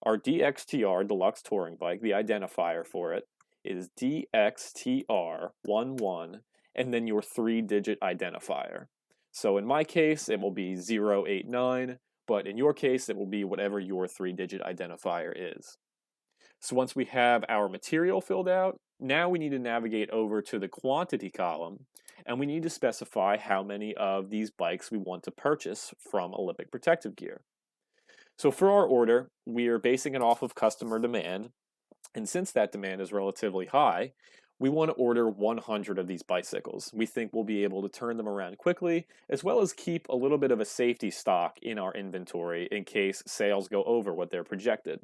our DXTR Deluxe Touring Bike, the identifier for it, is DXTR11 and then your 3-digit identifier. So in my case, it will be 089, but in your case, it will be whatever your 3-digit identifier is. So once we have our material filled out, now we need to navigate over to the quantity column, and we need to specify how many of these bikes we want to purchase from Olympic Protective Gear. So for our order, we are basing it off of customer demand, and since that demand is relatively high, we want to order 100 of these bicycles. We think we'll be able to turn them around quickly, as well as keep a little bit of a safety stock in our inventory in case sales go over what they're projected.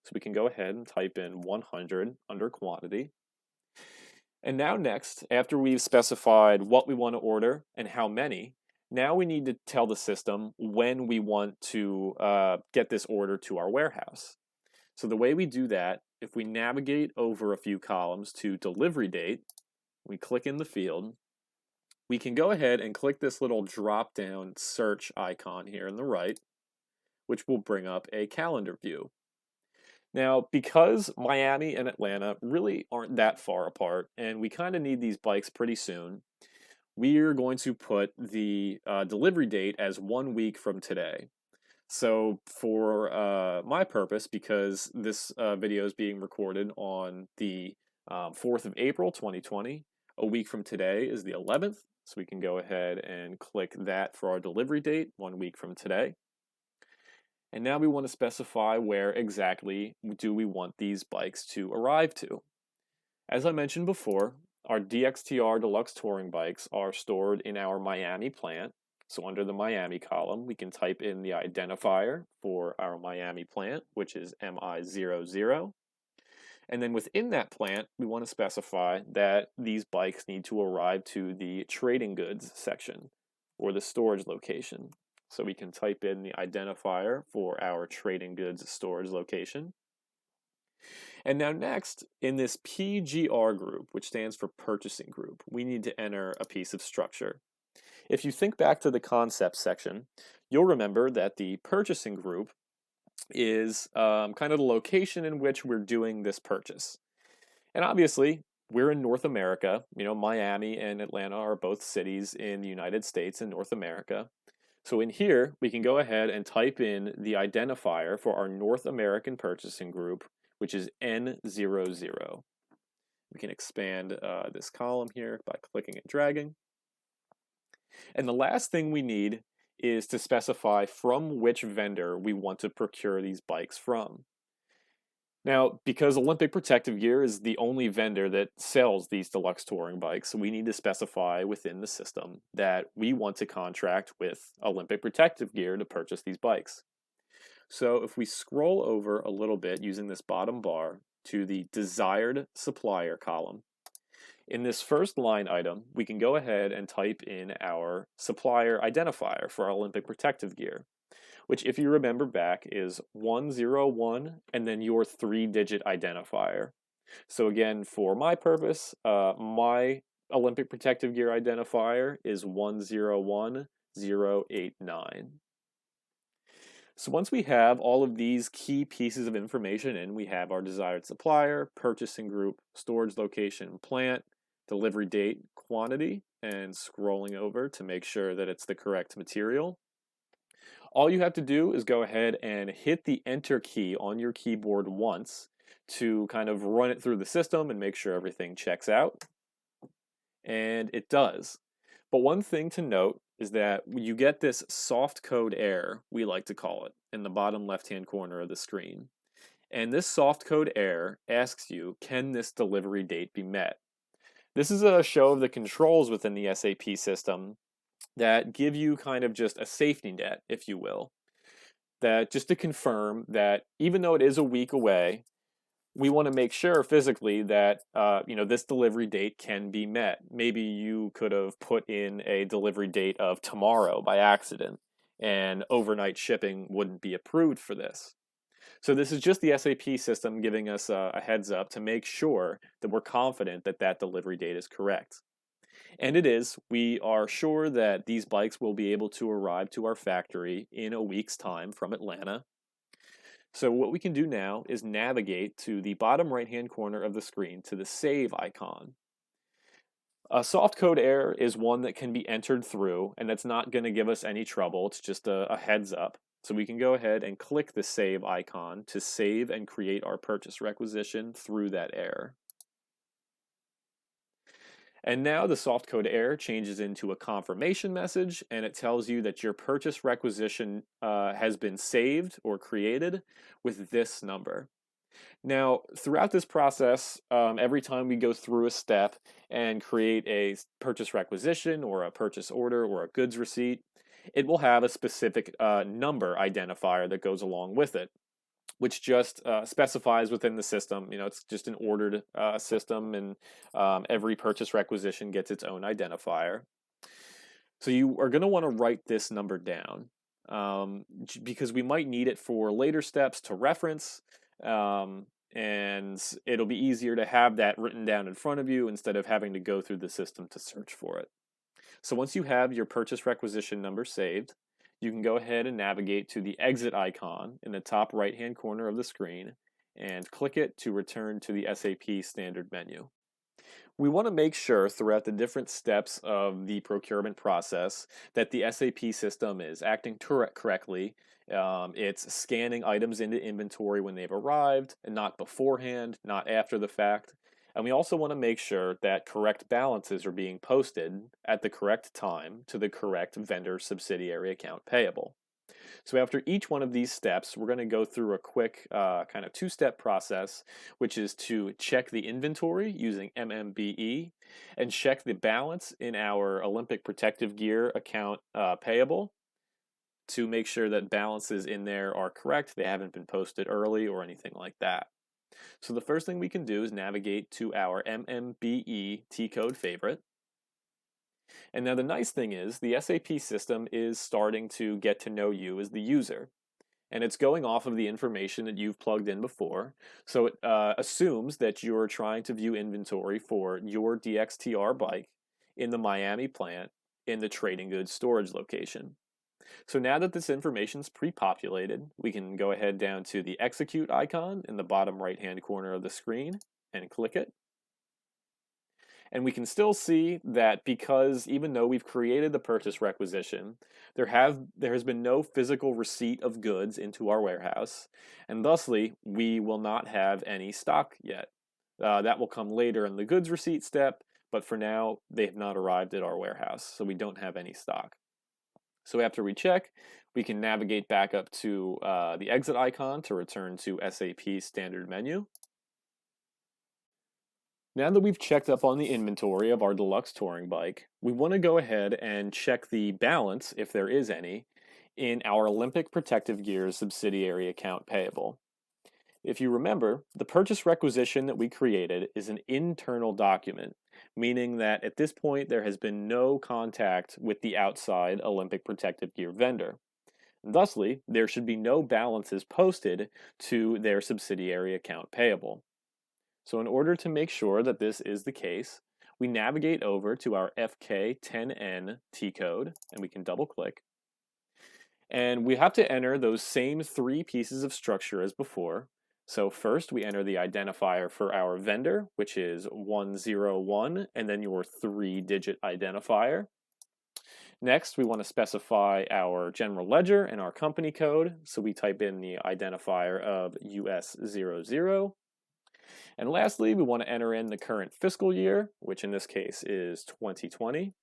So we can go ahead and type in 100 under quantity. And now next, after we've specified what we want to order and how many, now we need to tell the system when we want to get this order to our warehouse. So the way we do that, if we navigate over a few columns to delivery date, we click in the field, we can go ahead and click this little drop-down search icon here on the right, which will bring up a calendar view. Now, because Miami and Atlanta really aren't that far apart, and we kind of need these bikes pretty soon, we're going to put the delivery date as 1 week from today. So for my purpose, because this video is being recorded on the 4th of April, 2020, a week from today is the 11th. So we can go ahead and click that for our delivery date, 1 week from today. And now we want to specify where exactly do we want these bikes to arrive to. As I mentioned before, our DXTR Deluxe Touring Bikes are stored in our Miami plant. So under the Miami column, we can type in the identifier for our Miami plant, which is MI00. And then within that plant, we want to specify that these bikes need to arrive to the trading goods section or the storage location. So we can type in the identifier for our trading goods storage location. And now next, in this PGR group, which stands for purchasing group, we need to enter a piece of structure. If you think back to the concept section, you'll remember that the purchasing group is kind of the location in which we're doing this purchase. And obviously, we're in North America. You know, Miami and Atlanta are both cities in the United States and North America. So in here, we can go ahead and type in the identifier for our North American purchasing group, which is N00. We can expand this column here by clicking and dragging. And the last thing we need is to specify from which vendor we want to procure these bikes from. Now, because Olympic Protective Gear is the only vendor that sells these deluxe touring bikes, we need to specify within the system that we want to contract with Olympic Protective Gear to purchase these bikes. So if we scroll over a little bit using this bottom bar to the desired supplier column, in this first line item, we can go ahead and type in our supplier identifier for our Olympic Protective Gear, which, if you remember back, is 101 and then your 3-digit identifier. So again, for my purpose, my Olympic Protective Gear identifier is 101089. So once we have all of these key pieces of information in, we have our desired supplier, purchasing group, storage location, plant, delivery date, quantity, and scrolling over to make sure that it's the correct material. All you have to do is go ahead and hit the Enter key on your keyboard once to kind of run it through the system and make sure everything checks out. And it does. But one thing to note is that you get this soft code error, we like to call it, in the bottom left-hand corner of the screen. And this soft code error asks you, can this delivery date be met? This is a show of the controls within the SAP system that give you kind of just a safety net, if you will, that just to confirm that even though it is a week away, we want to make sure physically that this delivery date can be met. Maybe you could have put in a delivery date of tomorrow by accident, and overnight shipping wouldn't be approved for this. So this is just the SAP system giving us a heads up to make sure that we're confident that that delivery date is correct. And it is. We are sure that these bikes will be able to arrive to our factory in a week's time from Atlanta. So what we can do now is navigate to the bottom right-hand corner of the screen to the Save icon. A soft code error is one that can be entered through, and that's not going to give us any trouble. It's just a heads up. So we can go ahead and click the Save icon to save and create our purchase requisition through that error. And now the soft code error changes into a confirmation message, and it tells you that your purchase requisition has been saved or created with this number. Now, throughout this process, every time we go through a step and create a purchase requisition or a purchase order or a goods receipt, it will have a specific number identifier that goes along with it, which just specifies within the system. It's just an ordered system, and every purchase requisition gets its own identifier. So you are going to want to write this number down because we might need it for later steps to reference, and it'll be easier to have that written down in front of you instead of having to go through the system to search for it. So once you have your purchase requisition number saved, you can go ahead and navigate to the exit icon in the top right-hand corner of the screen and click it to return to the SAP standard menu. We want to make sure throughout the different steps of the procurement process that the SAP system is acting correctly. It's scanning items into inventory when they've arrived and not beforehand, not after the fact. And we also want to make sure that correct balances are being posted at the correct time to the correct vendor subsidiary account payable. So after each one of these steps, we're going to go through a quick kind of two-step process, which is to check the inventory using MMBE and check the balance in our Olympic Protective Gear account payable to make sure that balances in there are correct, they haven't been posted early or anything like that. So the first thing we can do is navigate to our MMBE T-code favorite. And now the nice thing is the SAP system is starting to get to know you as the user. And it's going off of the information that you've plugged in before. So it assumes that you're trying to view inventory for your DXTR bike in the Miami plant in the trading goods storage location. So now that this information is pre-populated, we can go ahead down to the execute icon in the bottom right-hand corner of the screen and click it. And we can still see that because even though we've created the purchase requisition, there has been no physical receipt of goods into our warehouse, and thusly we will not have any stock yet. That will come later in the goods receipt step, but for now they have not arrived at our warehouse, so we don't have any stock. So after we check, we can navigate back up to the exit icon to return to SAP standard menu. Now that we've checked up on the inventory of our deluxe touring bike, we want to go ahead and check the balance, if there is any, in our Olympic Protective Gear subsidiary account payable. If you remember, the purchase requisition that we created is an internal document, meaning that at this point there has been no contact with the outside Olympic Protective Gear vendor. And thusly, there should be no balances posted to their subsidiary account payable. So in order to make sure that this is the case, we navigate over to our FK10N T-code, and we can double click. And we have to enter those same three pieces of structure as before. So first we enter the identifier for our vendor, which is 101, and then your 3-digit identifier. Next, we want to specify our general ledger and our company code. So we type in the identifier of US00. And lastly, we want to enter in the current fiscal year, which in this case is 2020.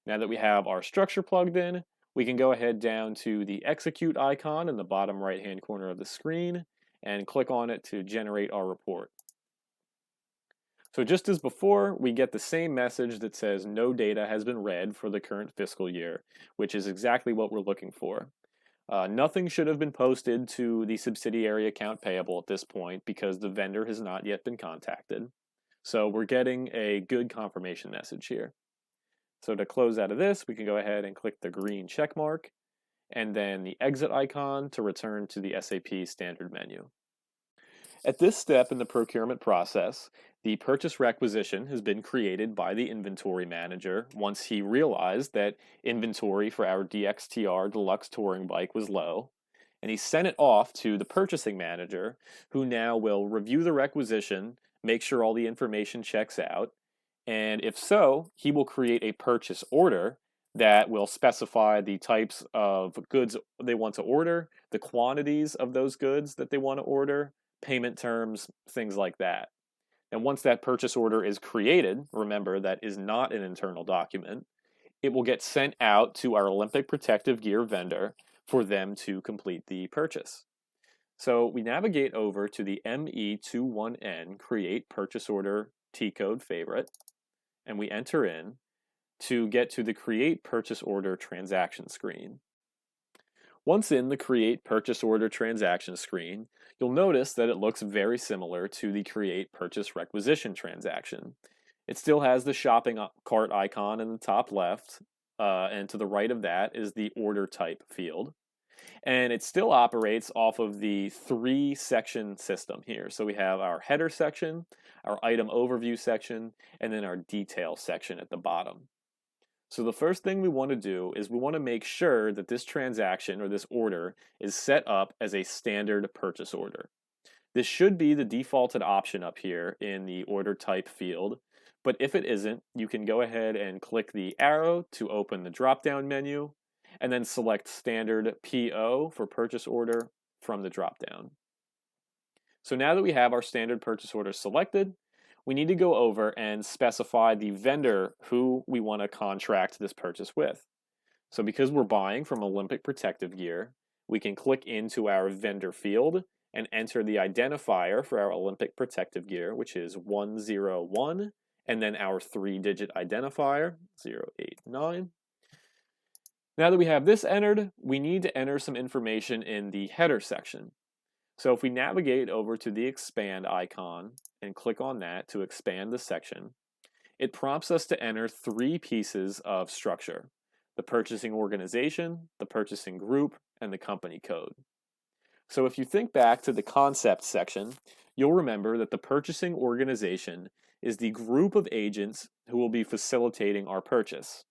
Now that we have our structure plugged in, we can go ahead down to the execute icon in the bottom right-hand corner of the screen and click on it to generate our report. So just as before, we get the same message that says no data has been read for the current fiscal year, which is exactly what we're looking for. Nothing should have been posted to the subsidiary account payable at this point because the vendor has not yet been contacted. So we're getting a good confirmation message here. So to close out of this, we can go ahead and click the green check mark and then the exit icon to return to the SAP standard menu. At this step in the procurement process, the purchase requisition has been created by the inventory manager once he realized that inventory for our DXTR Deluxe Touring Bike was low, and he sent it off to the purchasing manager, who now will review the requisition, make sure all the information checks out, and if so, he will create a purchase order that will specify the types of goods they want to order, the quantities of those goods that they want to order, payment terms, things like that. And once that purchase order is created, remember that is not an internal document, it will get sent out to our Olympic protective gear vendor for them to complete the purchase. So we navigate over to the ME21N Create Purchase Order T-code favorite, and we enter in to get to the Create Purchase Order Transaction screen. Once in the Create Purchase Order Transaction screen, you'll notice that it looks very similar to the Create Purchase Requisition transaction. It still has the shopping cart icon in the top left, and to the right of that is the order type field. And it still operates off of the 3-section system here. So we have our header section, our item overview section, and then our detail section at the bottom. So the first thing we want to do is we want to make sure that this transaction or this order is set up as a standard purchase order. This should be the defaulted option up here in the order type field, but if it isn't, you can go ahead and click the arrow to open the drop-down menu, and then select standard PO for purchase order from the drop-down. So now that we have our standard purchase order selected, we need to go over and specify the vendor who we want to contract this purchase with. So because we're buying from Olympic Protective Gear, we can click into our vendor field and enter the identifier for our Olympic Protective Gear, which is 101, and then our 3-digit identifier, 089. Now that we have this entered, we need to enter some information in the header section. So if we navigate over to the expand icon and click on that to expand the section, it prompts us to enter 3 pieces of structure: the purchasing organization, the purchasing group, and the company code. So if you think back to the concept section, you'll remember that the purchasing organization is the group of agents who will be facilitating our purchase.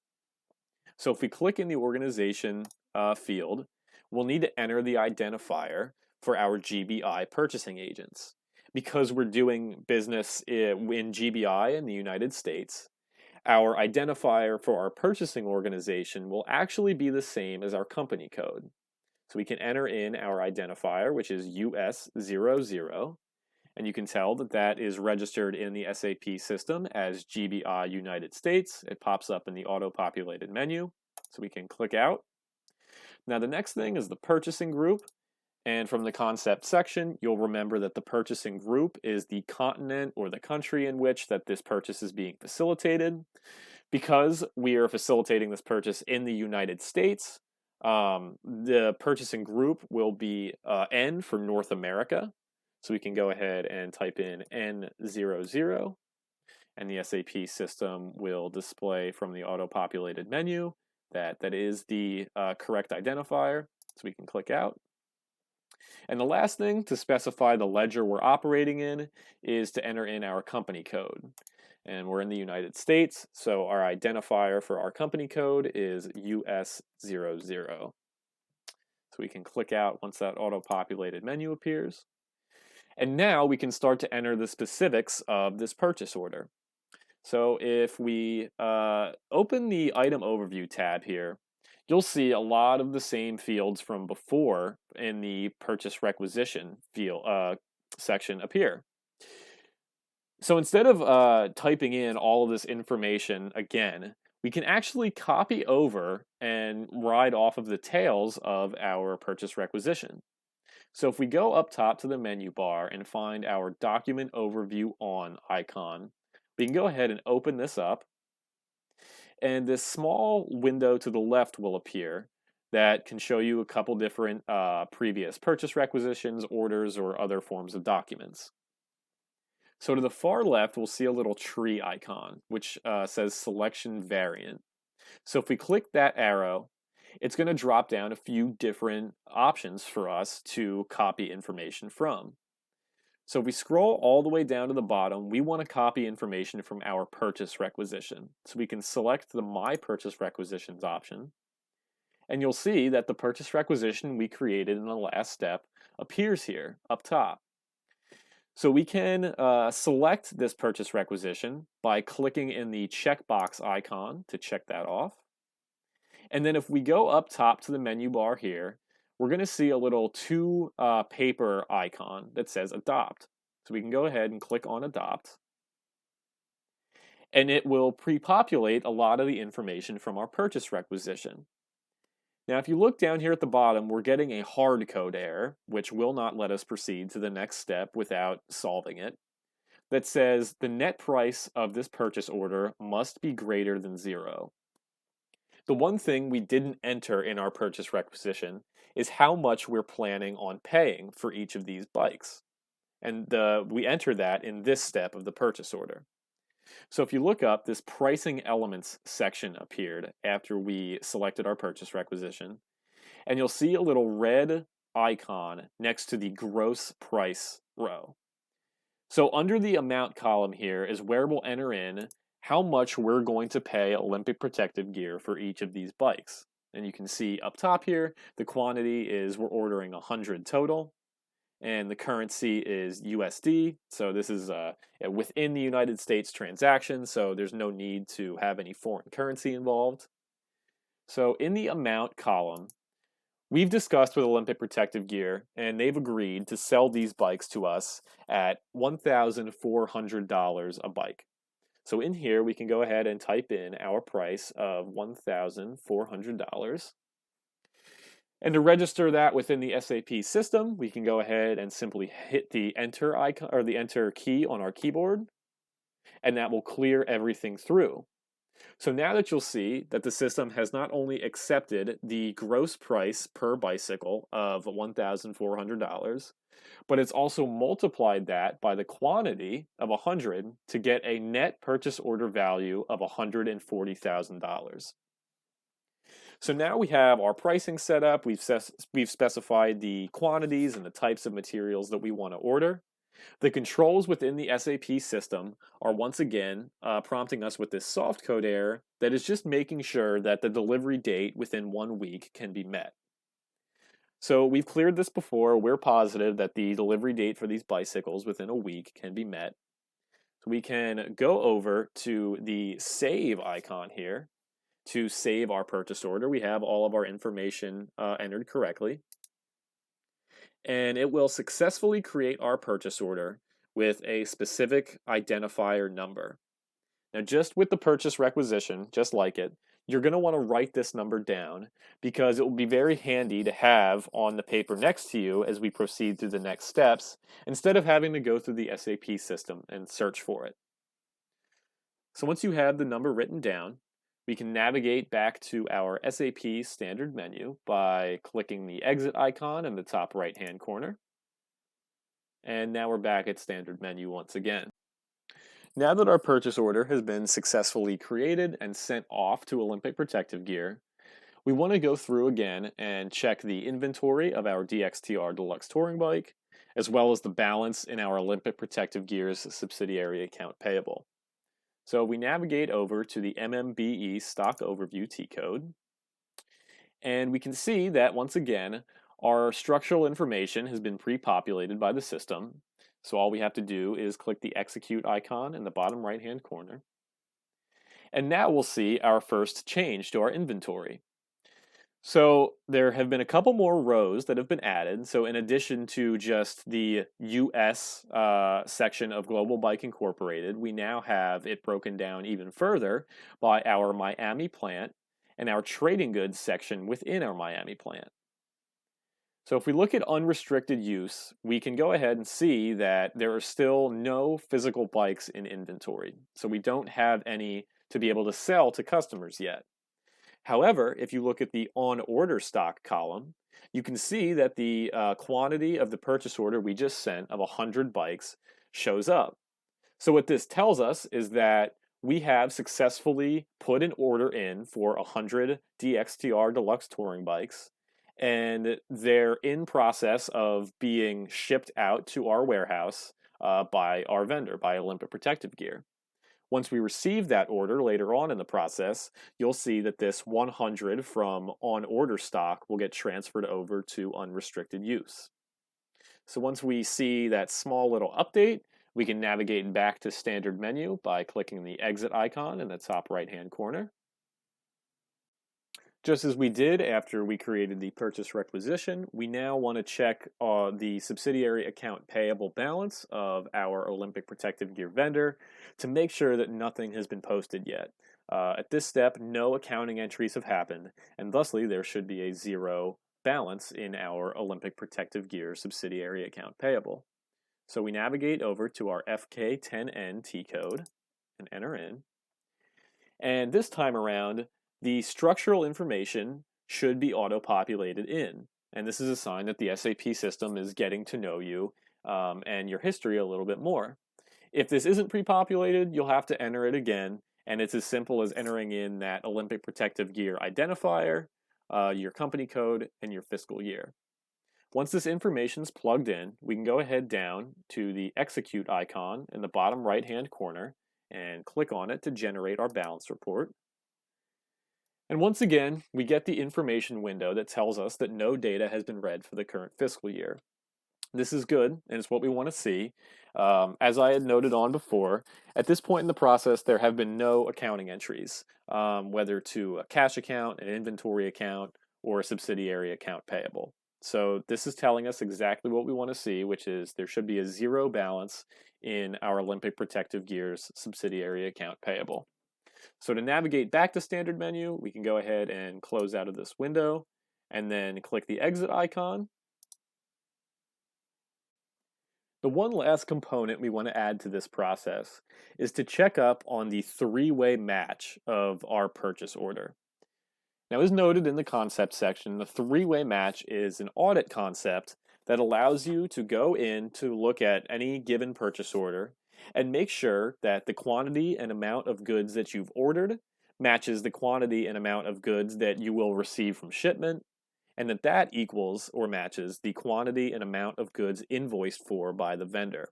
So if we click in the organization field, we'll need to enter the identifier for our GBI purchasing agents. Because we're doing business in GBI in the United States, our identifier for our purchasing organization will actually be the same as our company code. So we can enter in our identifier, which is US00, and you can tell that that is registered in the SAP system as GBI United States. It pops up in the auto-populated menu, so we can click out. Now the next thing is the purchasing group. And from the concept section, you'll remember that the purchasing group is the continent or the country in which that this purchase is being facilitated. Because we are facilitating this purchase in the United States, the purchasing group will be N for North America. So we can go ahead and type in N00, and the SAP system will display from the auto-populated menu that is the correct identifier. So we can click out. And the last thing to specify the ledger we're operating in is to enter in our company code. And we're in the United States, so our identifier for our company code is US00. So we can click out once that auto-populated menu appears. And now we can start to enter the specifics of this purchase order. So if we open the item overview tab here, you'll see a lot of the same fields from before in the purchase requisition field section appear. So instead of typing in all of this information again, we can actually copy over and ride off of the tails of our purchase requisition. So if we go up top to the menu bar and find our Document Overview On icon, we can go ahead and open this up, and this small window to the left will appear that can show you a couple different previous purchase requisitions, orders, or other forms of documents. So to the far left, we'll see a little tree icon, which says Selection Variant. So if we click that arrow, it's going to drop down a few different options for us to copy information from. So if we scroll all the way down to the bottom, we want to copy information from our purchase requisition. So we can select the My Purchase Requisitions option, and you'll see that the purchase requisition we created in the last step appears here up top. So we can select this purchase requisition by clicking in the checkbox icon to check that off. And then if we go up top to the menu bar here, we're going to see a little paper icon that says Adopt. So we can go ahead and click on Adopt. And it will pre-populate a lot of the information from our purchase requisition. Now, if you look down here at the bottom, we're getting a hard code error, which will not let us proceed to the next step without solving it, that says the net price of this purchase order must be greater than 0. The one thing we didn't enter in our purchase requisition is how much we're planning on paying for each of these bikes. And we enter that in this step of the purchase order. So if you look up, this pricing elements section appeared after we selected our purchase requisition, and you'll see a little red icon next to the gross price row. So under the amount column here is where we'll enter in how much we're going to pay Olympic Protective Gear for each of these bikes. And you can see up top here, the quantity is we're ordering 100 total, and the currency is USD. So this is within the United States transaction, so there's no need to have any foreign currency involved. So in the amount column, we've discussed with Olympic Protective Gear, and they've agreed to sell these bikes to us at $1,400 a bike. So in here, we can go ahead and type in our price of $1,400. And to register that within the SAP system, we can go ahead and simply hit the enter icon or the enter key on our keyboard, and that will clear everything through. So now that you'll see that the system has not only accepted the gross price per bicycle of $1,400, but it's also multiplied that by the quantity of 100 to get a net purchase order value of $140,000. So now we have our pricing set up, we've specified the quantities and the types of materials that we want to order. The controls within the SAP system are once again prompting us with this soft code error that is just making sure that the delivery date within 1 week can be met. So we've cleared this before, we're positive that the delivery date for these bicycles within a week can be met. So we can go over to the save icon here to save our purchase order. We have all of our information entered correctly. And it will successfully create our purchase order with a specific identifier number. Now, just with the purchase requisition, just like it, you're going to want to write this number down because it will be very handy to have on the paper next to you as we proceed through the next steps, instead of having to go through the SAP system and search for it. So once you have the number written down, we can navigate back to our SAP standard menu by clicking the exit icon in the top right-hand corner. And now we're back at standard menu once again. Now that our purchase order has been successfully created and sent off to Olympic Protective Gear, we want to go through again and check the inventory of our DXTR Deluxe Touring Bike, as well as the balance in our Olympic Protective Gear's subsidiary account payable. So we navigate over to the MMBE Stock Overview T-code, and we can see that once again, our structural information has been pre-populated by the system. So all we have to do is click the execute icon in the bottom right-hand corner. And now we'll see our first change to our inventory. So there have been a couple more rows that have been added. So in addition to just the US section of Global Bike Incorporated, we now have it broken down even further by our Miami plant and our trading goods section within our Miami plant. So if we look at unrestricted use, we can go ahead and see that there are still no physical bikes in inventory. So we don't have any to be able to sell to customers yet. However, if you look at the on order stock column, you can see that the quantity of the purchase order we just sent of 100 bikes shows up. So what this tells us is that we have successfully put an order in for 100 DXTR Deluxe Touring bikes, and they're in process of being shipped out to our warehouse by our vendor, by Olympic Protective Gear. Once we receive that order later on in the process, you'll see that this 100 from on order stock will get transferred over to unrestricted use. So once we see that small little update, we can navigate back to standard menu by clicking the exit icon in the top right-hand corner. Just as we did after we created the purchase requisition, we now want to check the subsidiary account payable balance of our Olympic Protective Gear vendor to make sure that nothing has been posted yet. At this step, no accounting entries have happened, and thusly there should be a zero balance in our Olympic Protective Gear subsidiary account payable. So we navigate over to our FK10N T code and enter in. And this time around, the structural information should be auto-populated in. And this is a sign that the SAP system is getting to know you and your history a little bit more. If this isn't pre-populated, you'll have to enter it again, and it's as simple as entering in that Olympic Protective Gear identifier, your company code, and your fiscal year. Once this information is plugged in, we can go ahead down to the execute icon in the bottom right-hand corner and click on it to generate our balance report. And once again, we get the information window that tells us that no data has been read for the current fiscal year. This is good, and it's what we want to see. As I had noted on before, at this point in the process, there have been no accounting entries, whether to a cash account, an inventory account, or a subsidiary account payable. So this is telling us exactly what we want to see, which is there should be a zero balance in our Olympic Protective Gear's subsidiary account payable. So to navigate back to standard menu, we can go ahead and close out of this window and then click the exit icon. The one last component we want to add to this process is to check up on the three-way match of our purchase order. Now, as noted in the concept section, the three-way match is an audit concept that allows you to go in to look at any given purchase order and make sure that the quantity and amount of goods that you've ordered matches the quantity and amount of goods that you will receive from shipment, and that equals or matches the quantity and amount of goods invoiced for by the vendor.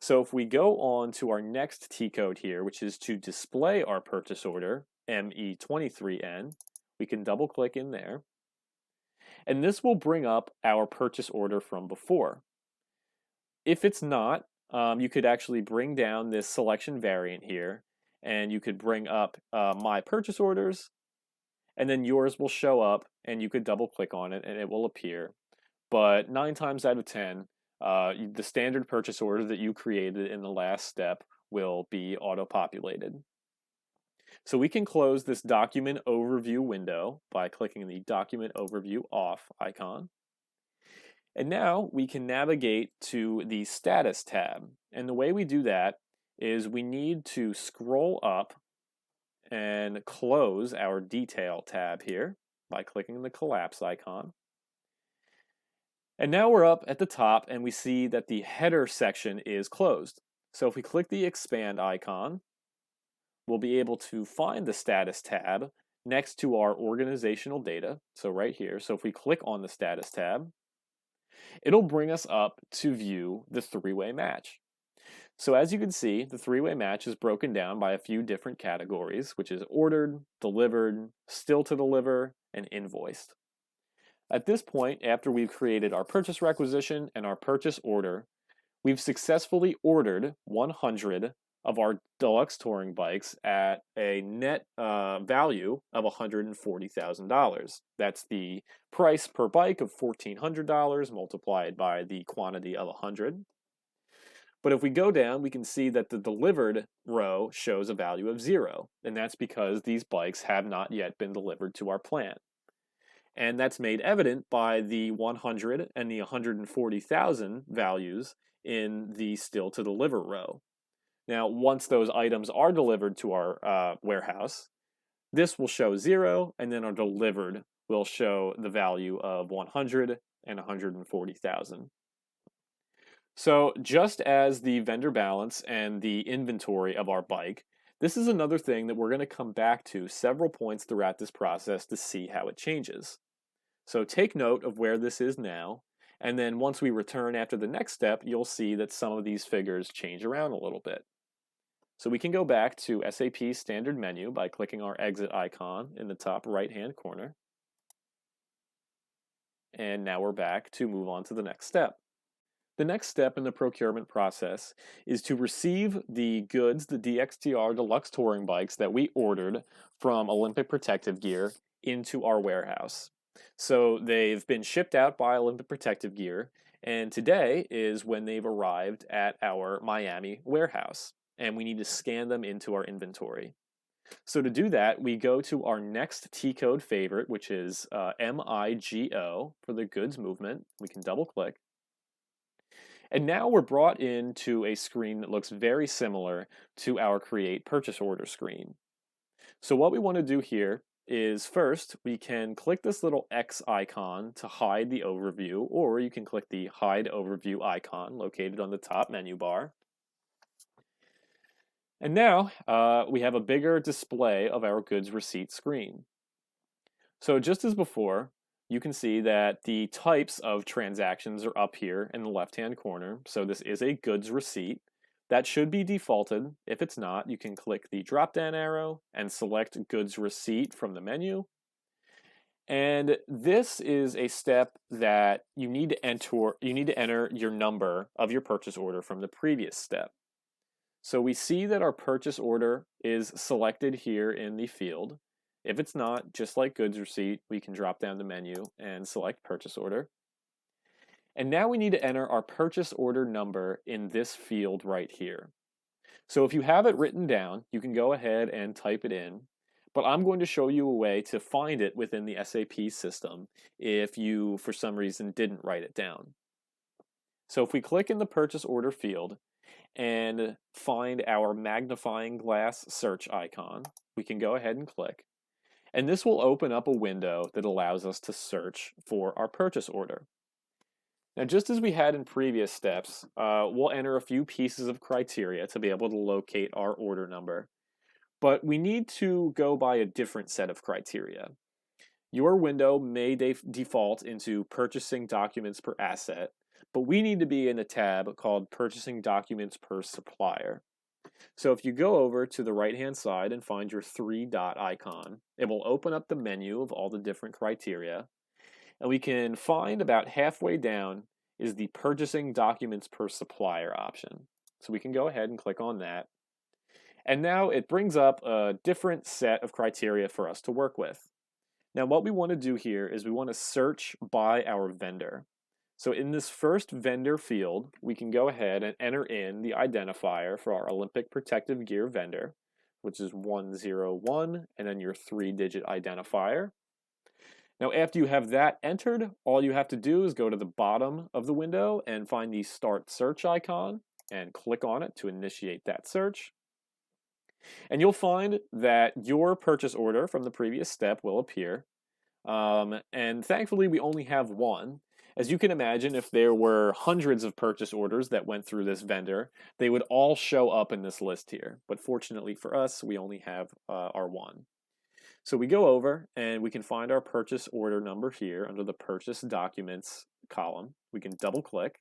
So if we go on to our next T code here, which is to display our purchase order, ME23N, we can double click in there, and this will bring up our purchase order from before. If it's not, you could actually bring down this selection variant here, and you could bring up My Purchase Orders, and then yours will show up, and you could double click on it, and it will appear. But 9 times out of 10, the standard purchase order that you created in the last step will be auto-populated. So we can close this document overview window by clicking the document overview off icon. And now we can navigate to the status tab. And the way we do that is we need to scroll up and close our detail tab here by clicking the collapse icon. And now we're up at the top and we see that the header section is closed. So if we click the expand icon, we'll be able to find the status tab next to our organizational data. So right here. So if we click on the status tab, it'll bring us up to view the three-way match. So as you can see, the three-way match is broken down by a few different categories, which is ordered, delivered, still to deliver, and invoiced. At this point, after we've created our purchase requisition and our purchase order, we've successfully ordered 100 of our deluxe touring bikes at a net value of $140,000. That's the price per bike of $1,400 multiplied by the quantity of 100. But if we go down, we can see that the delivered row shows a value of 0, and that's because these bikes have not yet been delivered to our plant. And that's made evident by the 100 and the 140,000 values in the still to deliver row. Now, once those items are delivered to our warehouse, this will show 0, and then our delivered will show the value of 100 and 140,000. So just as the vendor balance and the inventory of our bike, this is another thing that we're going to come back to several points throughout this process to see how it changes. So take note of where this is now, and then once we return after the next step, you'll see that some of these figures change around a little bit. So we can go back to SAP Standard Menu by clicking our exit icon in the top right-hand corner. And now we're back to move on to the next step. The next step in the procurement process is to receive the goods, the DXTR Deluxe Touring Bikes that we ordered from Olympic Protective Gear into our warehouse. So they've been shipped out by Olympic Protective Gear, and today is when they've arrived at our Miami warehouse, and we need to scan them into our inventory. So to do that, we go to our next T-code favorite, which is MIGO for the goods movement. We can double click. And now we're brought into a screen that looks very similar to our Create Purchase Order screen. So what we want to do here is first, we can click this little X icon to hide the overview, or you can click the Hide Overview icon located on the top menu bar. And now we have a bigger display of our goods receipt screen. So just as before, you can see that the types of transactions are up here in the left-hand corner. So this is a goods receipt. That should be defaulted. If it's not, you can click the drop-down arrow and select goods receipt from the menu. And this is a step that you need to enter your number of your purchase order from the previous step. So we see that our purchase order is selected here in the field. If it's not, just like goods receipt, we can drop down the menu and select purchase order. And now we need to enter our purchase order number in this field right here. So if you have it written down, you can go ahead and type it in, but I'm going to show you a way to find it within the SAP system if you, for some reason, didn't write it down. So if we click in the purchase order field and find our magnifying glass search icon, we can go ahead and click. And this will open up a window that allows us to search for our purchase order. Now, just as we had in previous steps, we'll enter a few pieces of criteria to be able to locate our order number. But we need to go by a different set of criteria. Your window may default into Purchasing Documents per Asset, but we need to be in a tab called Purchasing Documents per Supplier. So if you go over to the right-hand side and find your three-dot icon, it will open up the menu of all the different criteria. And we can find about halfway down is the Purchasing Documents per Supplier option. So we can go ahead and click on that. And now it brings up a different set of criteria for us to work with. Now what we want to do here is we want to search by our vendor. So in this first vendor field, we can go ahead and enter in the identifier for our Olympic Protective Gear vendor, which is 101, and then your 3-digit identifier. Now after you have that entered, all you have to do is go to the bottom of the window and find the Start Search icon and click on it to initiate that search. And you'll find that your purchase order from the previous step will appear. And thankfully, we only have one. As you can imagine, if there were hundreds of purchase orders that went through this vendor, they would all show up in this list here. But fortunately for us, we only have our one. So we go over and we can find our purchase order number here under the Purchase Documents column. We can double click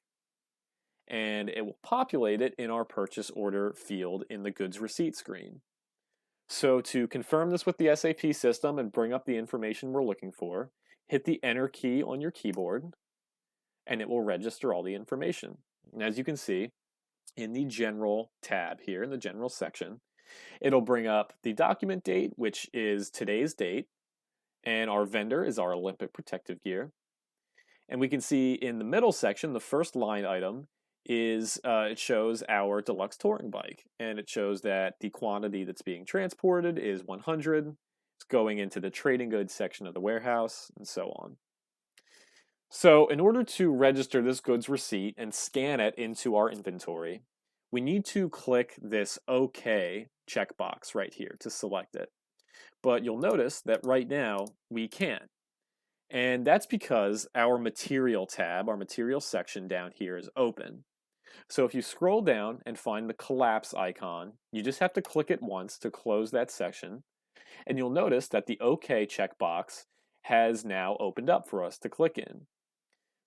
and it will populate it in our purchase order field in the goods receipt screen. So to confirm this with the SAP system and bring up the information we're looking for, hit the Enter key on your keyboard and it will register all the information. And as you can see, in the General tab here, in the General section, it'll bring up the document date, which is today's date, and our vendor is our Olympic protective gear. And we can see in the middle section, the first line item is it shows our deluxe touring bike, and it shows that the quantity that's being transported is 100. It's going into the trading goods section of the warehouse, and so on. So in order to register this goods receipt and scan it into our inventory, we need to click this OK checkbox right here to select it. But you'll notice that right now we can't. And that's because our material tab, our material section down here is open. So if you scroll down and find the collapse icon, you just have to click it once to close that section. And you'll notice that the OK checkbox has now opened up for us to click in.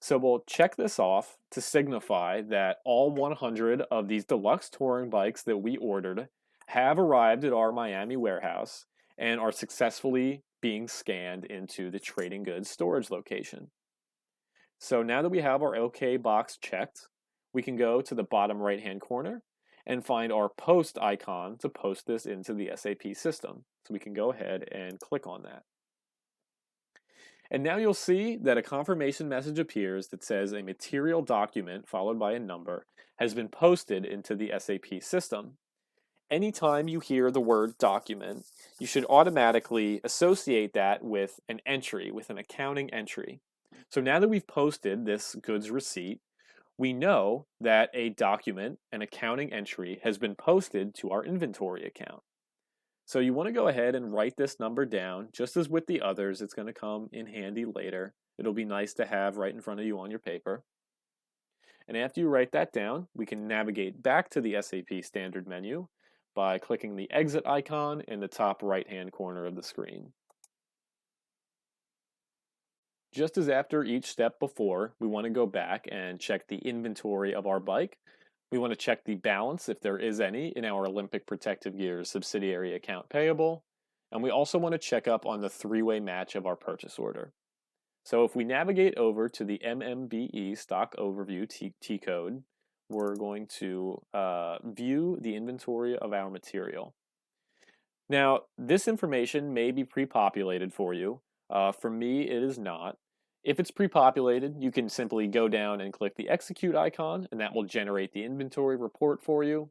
So we'll check this off to signify that all 100 of these deluxe touring bikes that we ordered have arrived at our Miami warehouse and are successfully being scanned into the trading goods storage location. So now that we have our OK box checked, we can go to the bottom right-hand corner and find our post icon to post this into the SAP system. So we can go ahead and click on that. And now you'll see that a confirmation message appears that says a material document followed by a number has been posted into the SAP system. Anytime you hear the word document, you should automatically associate that with an entry, with an accounting entry. So now that we've posted this goods receipt, we know that a document, an accounting entry, has been posted to our inventory account. So you want to go ahead and write this number down, just as with the others. It's going to come in handy later. It'll be nice to have right in front of you on your paper. And after you write that down, we can navigate back to the SAP standard menu by clicking the exit icon in the top right-hand corner of the screen. Just as after each step before, we want to go back and check the inventory of our bike. We want to check the balance, if there is any, in our Olympic Protective Gear subsidiary account payable. And we also want to check up on the three-way match of our purchase order. So if we navigate over to the MMBE stock overview T-code, we're going to view the inventory of our material. Now, this information may be pre-populated for you. For me, it is not. If it's pre-populated, you can simply go down and click the execute icon, and that will generate the inventory report for you.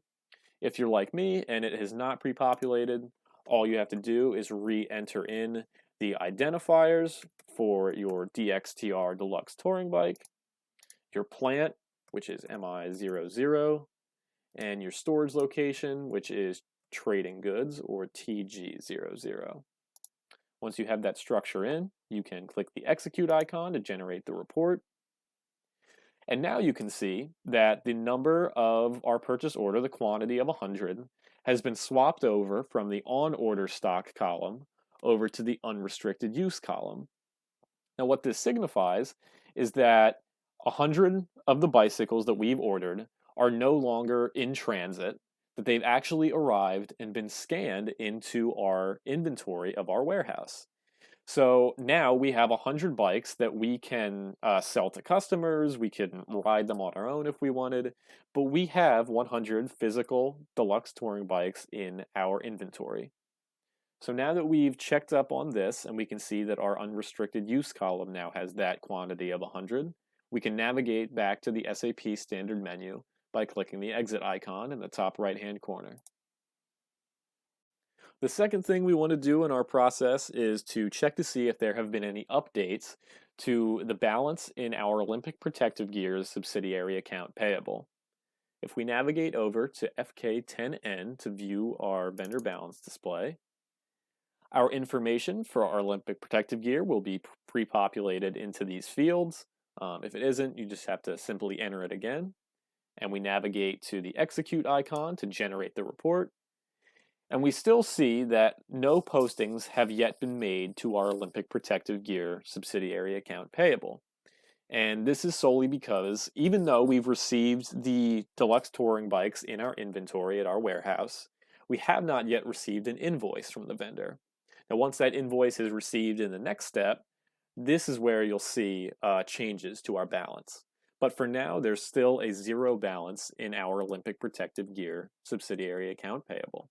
If you're like me and it has not pre-populated, all you have to do is re-enter in the identifiers for your DXTR Deluxe Touring Bike, your plant, which is MI00, and your storage location, which is Trading Goods, or TG00. Once you have that structure in, you can click the execute icon to generate the report. And now you can see that the number of our purchase order, the quantity of 100, has been swapped over from the on order stock column over to the unrestricted use column. Now what this signifies is that 100 of the bicycles that we've ordered are no longer in transit, that they've actually arrived and been scanned into our inventory of our warehouse. So now we have 100 bikes that we can sell to customers. We can ride them on our own if we wanted, but we have 100 physical deluxe touring bikes in our inventory. So now that we've checked up on this and we can see that our unrestricted use column now has that quantity of 100, we can navigate back to the SAP standard menu by clicking the exit icon in the top right-hand corner. The second thing we want to do in our process is to check to see if there have been any updates to the balance in our Olympic Protective Gear's subsidiary account payable. If we navigate over to FK10N to view our vendor balance display, our information for our Olympic Protective Gear will be pre-populated into these fields. If it isn't, you just have to simply enter it again. And we navigate to the execute icon to generate the report. And we still see that no postings have yet been made to our Olympic Protective Gear subsidiary account payable. And this is solely because even though we've received the deluxe touring bikes in our inventory at our warehouse, we have not yet received an invoice from the vendor. Now, once that invoice is received in the next step, this is where you'll see changes to our balance. But for now, there's still a zero balance in our Olympic Protective Gear subsidiary account payable.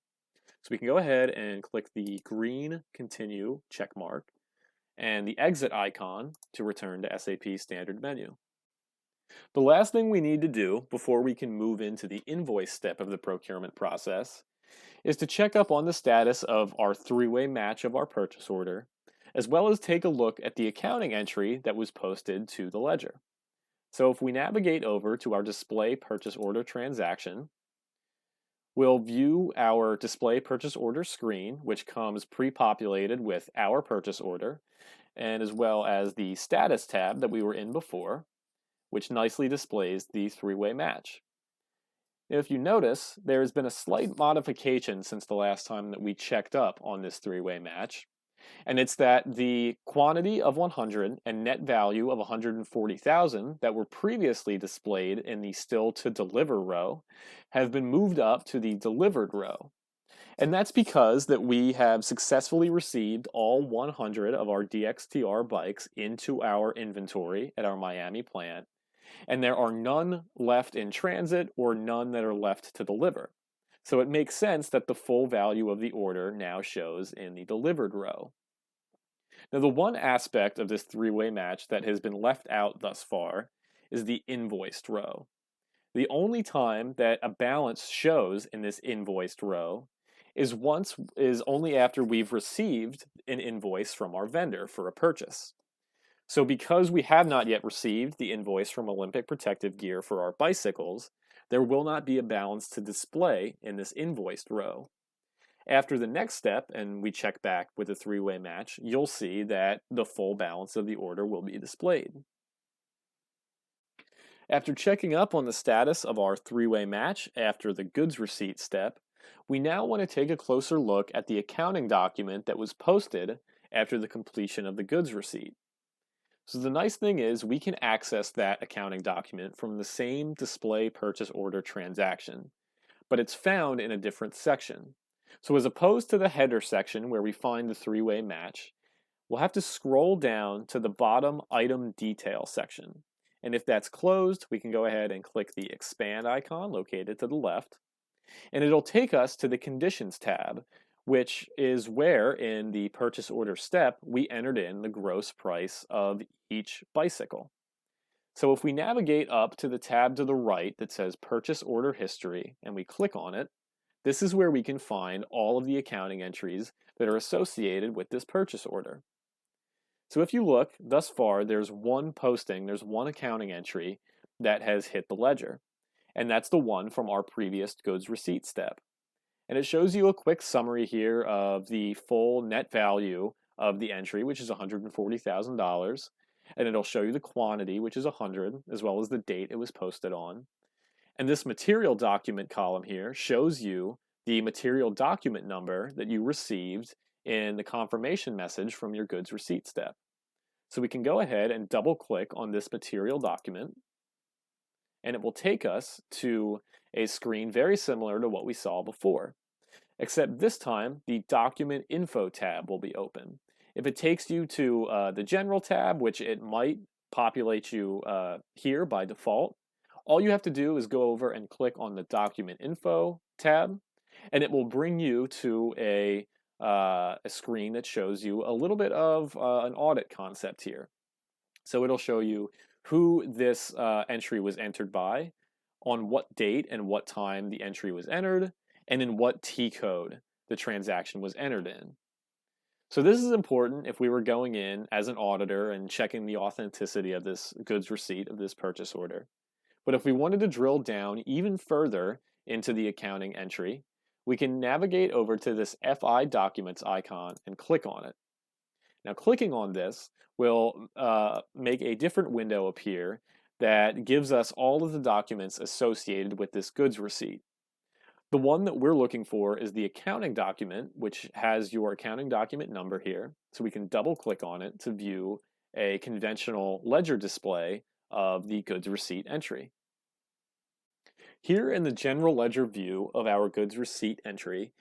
So we can go ahead and click the green Continue check mark and the exit icon to return to SAP Standard Menu. The last thing we need to do before we can move into the invoice step of the procurement process is to check up on the status of our three-way match of our purchase order, as well as take a look at the accounting entry that was posted to the ledger. So if we navigate over to our display purchase order transaction, we'll view our display purchase order screen, which comes pre-populated with our purchase order, and as well as the status tab that we were in before, which nicely displays the three-way match. If you notice, there has been a slight modification since the last time that we checked up on this three-way match, and it's that the quantity of 100 and net value of 140,000 that were previously displayed in the still to deliver row have been moved up to the delivered row. And that's because that we have successfully received all 100 of our DXTR bikes into our inventory at our Miami plant, and there are none left in transit or none that are left to deliver. So it makes sense that the full value of the order now shows in the delivered row. Now, the one aspect of this three-way match that has been left out thus far is the invoiced row. The only time that a balance shows in this invoiced row is only after we've received an invoice from our vendor for a purchase. So because we have not yet received the invoice from Olympic Protective Gear for our bicycles, there will not be a balance to display in this invoiced row. After the next step, and we check back with a three-way match, you'll see that the full balance of the order will be displayed. After checking up on the status of our three-way match after the goods receipt step, we now want to take a closer look at the accounting document that was posted after the completion of the goods receipt. So the nice thing is we can access that accounting document from the same display purchase order transaction, but it's found in a different section. So as opposed to the header section where we find the three-way match, we'll have to scroll down to the bottom item detail section. And if that's closed, we can go ahead and click the expand icon located to the left, and it'll take us to the conditions tab, which is where in the purchase order step we entered in the gross price of each bicycle. So if we navigate up to the tab to the right that says Purchase Order History and we click on it, this is where we can find all of the accounting entries that are associated with this purchase order. So if you look, thus far there's one accounting entry that has hit the ledger, and that's the one from our previous goods receipt step. And it shows you a quick summary here of the full net value of the entry, which is $140,000. And it'll show you the quantity, which is 100, as well as the date it was posted on. And this material document column here shows you the material document number that you received in the confirmation message from your goods receipt step. So we can go ahead and double click on this material document, and it will take us to a screen very similar to what we saw before, except this time the document info tab will be open. If it takes you to the general tab, which it might populate you here by default, all you have to do is go over and click on the document info tab, and it will bring you to a screen that shows you a little bit of an audit concept here. So it'll show you who this entry was entered by, on what date and what time the entry was entered, and in what T code the transaction was entered in. So this is important if we were going in as an auditor and checking the authenticity of this goods receipt of this purchase order. But if we wanted to drill down even further into the accounting entry, we can navigate over to this FI Documents icon and click on it. Now clicking on this will make a different window appear that gives us all of the documents associated with this goods receipt. The one that we're looking for is the accounting document, which has your accounting document number here. So we can double click on it to view a conventional ledger display of the goods receipt entry. Here in the general ledger view of our goods receipt entry,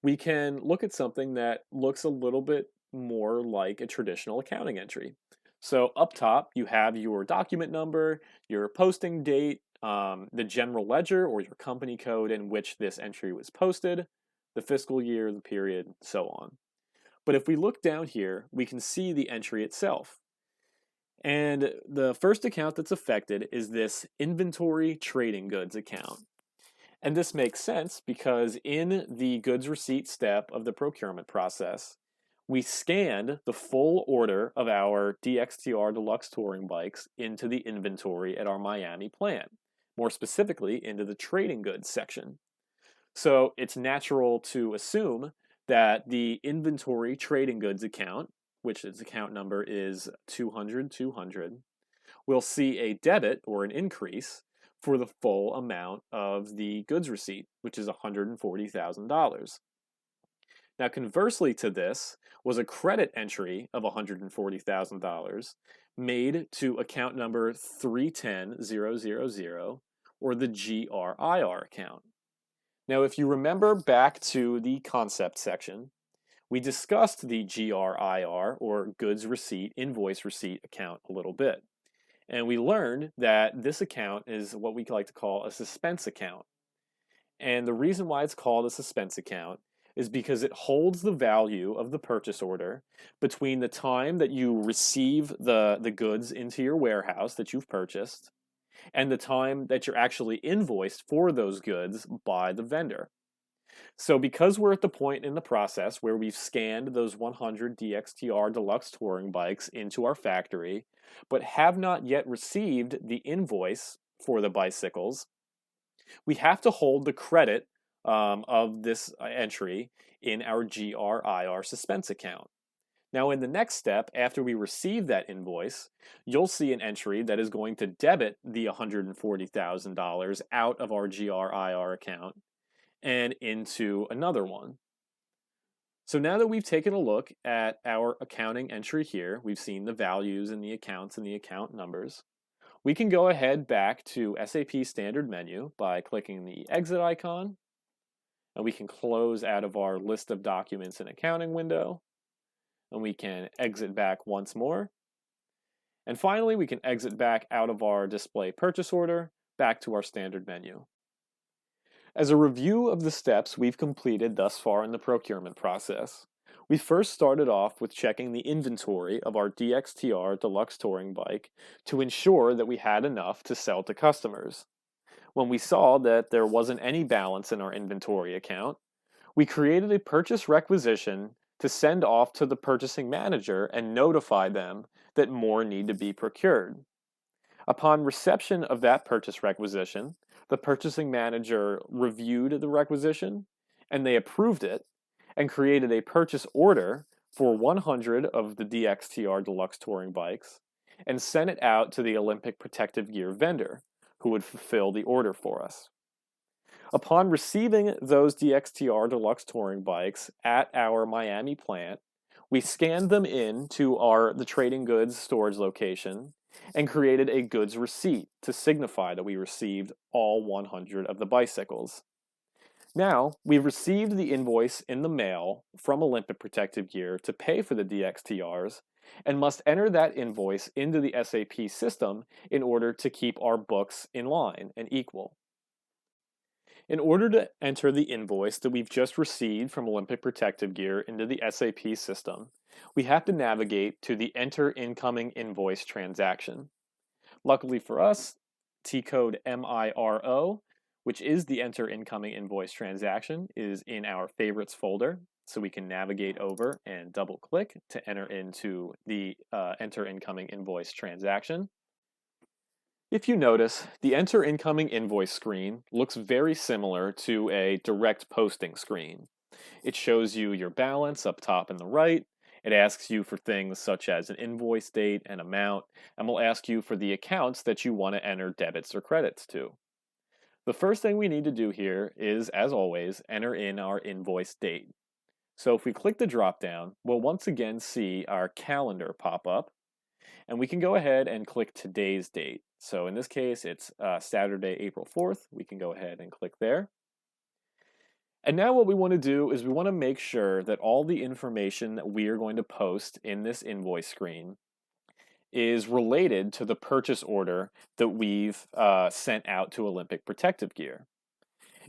we can look at something that looks a little bit more like a traditional accounting entry. So up top, you have your document number, your posting date, the general ledger or your company code in which this entry was posted, the fiscal year, the period, so on. But if we look down here, we can see the entry itself. And the first account that's affected is this inventory trading goods account. And this makes sense because in the goods receipt step of the procurement process, we scanned the full order of our DXTR Deluxe Touring bikes into the inventory at our Miami plant, more specifically into the trading goods section. So it's natural to assume that the inventory trading goods account, which its account number is 200, will see a debit or an increase for the full amount of the goods receipt, which is $140,000. Now, conversely to this was a credit entry of $140,000 made to account number 310000 or the GRIR account. Now, if you remember back to the concept section, we discussed the GRIR or goods receipt, invoice receipt account a little bit. And we learned that this account is what we like to call a suspense account. And the reason why it's called a suspense account is because it holds the value of the purchase order between the time that you receive the goods into your warehouse that you've purchased and the time that you're actually invoiced for those goods by the vendor. So because we're at the point in the process where we've scanned those 100 DXTR Deluxe Touring bikes into our factory, but have not yet received the invoice for the bicycles, we have to hold the credit of this entry in our GRIR suspense account. Now, in the next step, after we receive that invoice, you'll see an entry that is going to debit the $140,000 out of our GRIR account and into another one. So now that we've taken a look at our accounting entry here, we've seen the values and the accounts and the account numbers, we can go ahead back to SAP Standard Menu by clicking the Exit icon, and we can close out of our List of Documents and Accounting window, and we can exit back once more. And finally, we can exit back out of our Display Purchase Order back to our Standard Menu. As a review of the steps we've completed thus far in the procurement process, we first started off with checking the inventory of our DXTR Deluxe Touring bike to ensure that we had enough to sell to customers. When we saw that there wasn't any balance in our inventory account, we created a purchase requisition to send off to the purchasing manager and notify them that more need to be procured. Upon reception of that purchase requisition, the purchasing manager reviewed the requisition and they approved it and created a purchase order for 100 of the DXTR Deluxe Touring bikes and sent it out to the Olympic Protective Gear vendor who would fulfill the order for us. Upon receiving those DXTR Deluxe Touring bikes at our Miami plant, we scanned them in to the trading goods storage location and created a goods receipt to signify that we received all 100 of the bicycles. Now, we've received the invoice in the mail from Olympic Protective Gear to pay for the DXTRs and must enter that invoice into the SAP system in order to keep our books in line and equal. In order to enter the invoice that we've just received from Olympic Protective Gear into the SAP system, we have to navigate to the Enter Incoming Invoice transaction. Luckily for us, T-code MIRO, which is the Enter Incoming Invoice transaction, is in our Favorites folder, so we can navigate over and double-click to enter into the Enter Incoming Invoice transaction. If you notice, the Enter Incoming Invoice screen looks very similar to a direct posting screen. It shows you your balance up top in the right. It asks you for things such as an invoice date and amount, and will ask you for the accounts that you want to enter debits or credits to. The first thing we need to do here is, as always, enter in our invoice date. So if we click the drop-down, we'll once again see our calendar pop up, and we can go ahead and click today's date. So in this case, it's Saturday, April 4th. We can go ahead and click there. And now what we want to do is we want to make sure that all the information that we are going to post in this invoice screen is related to the purchase order that we've sent out to Olympic Protective Gear.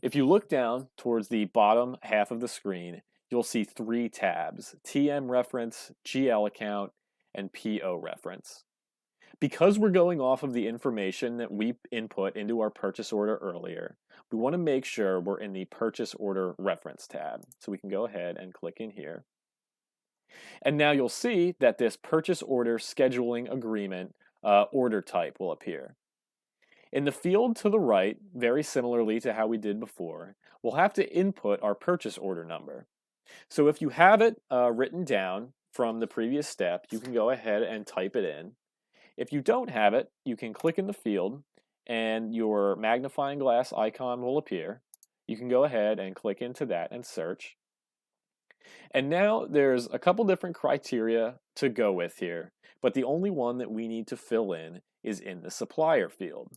If you look down towards the bottom half of the screen, you'll see 3 tabs: TM reference, GL account, and PO reference. Because we're going off of the information that we input into our purchase order earlier, we want to make sure we're in the Purchase Order Reference tab. So we can go ahead and click in here. And now you'll see that this Purchase Order Scheduling Agreement order type will appear. In the field to the right, very similarly to how we did before, we'll have to input our purchase order number. So if you have it written down from the previous step, you can go ahead and type it in. If you don't have it, you can click in the field and your magnifying glass icon will appear. You can go ahead and click into that and search. And now there's a couple different criteria to go with here, but the only one that we need to fill in is in the supplier field.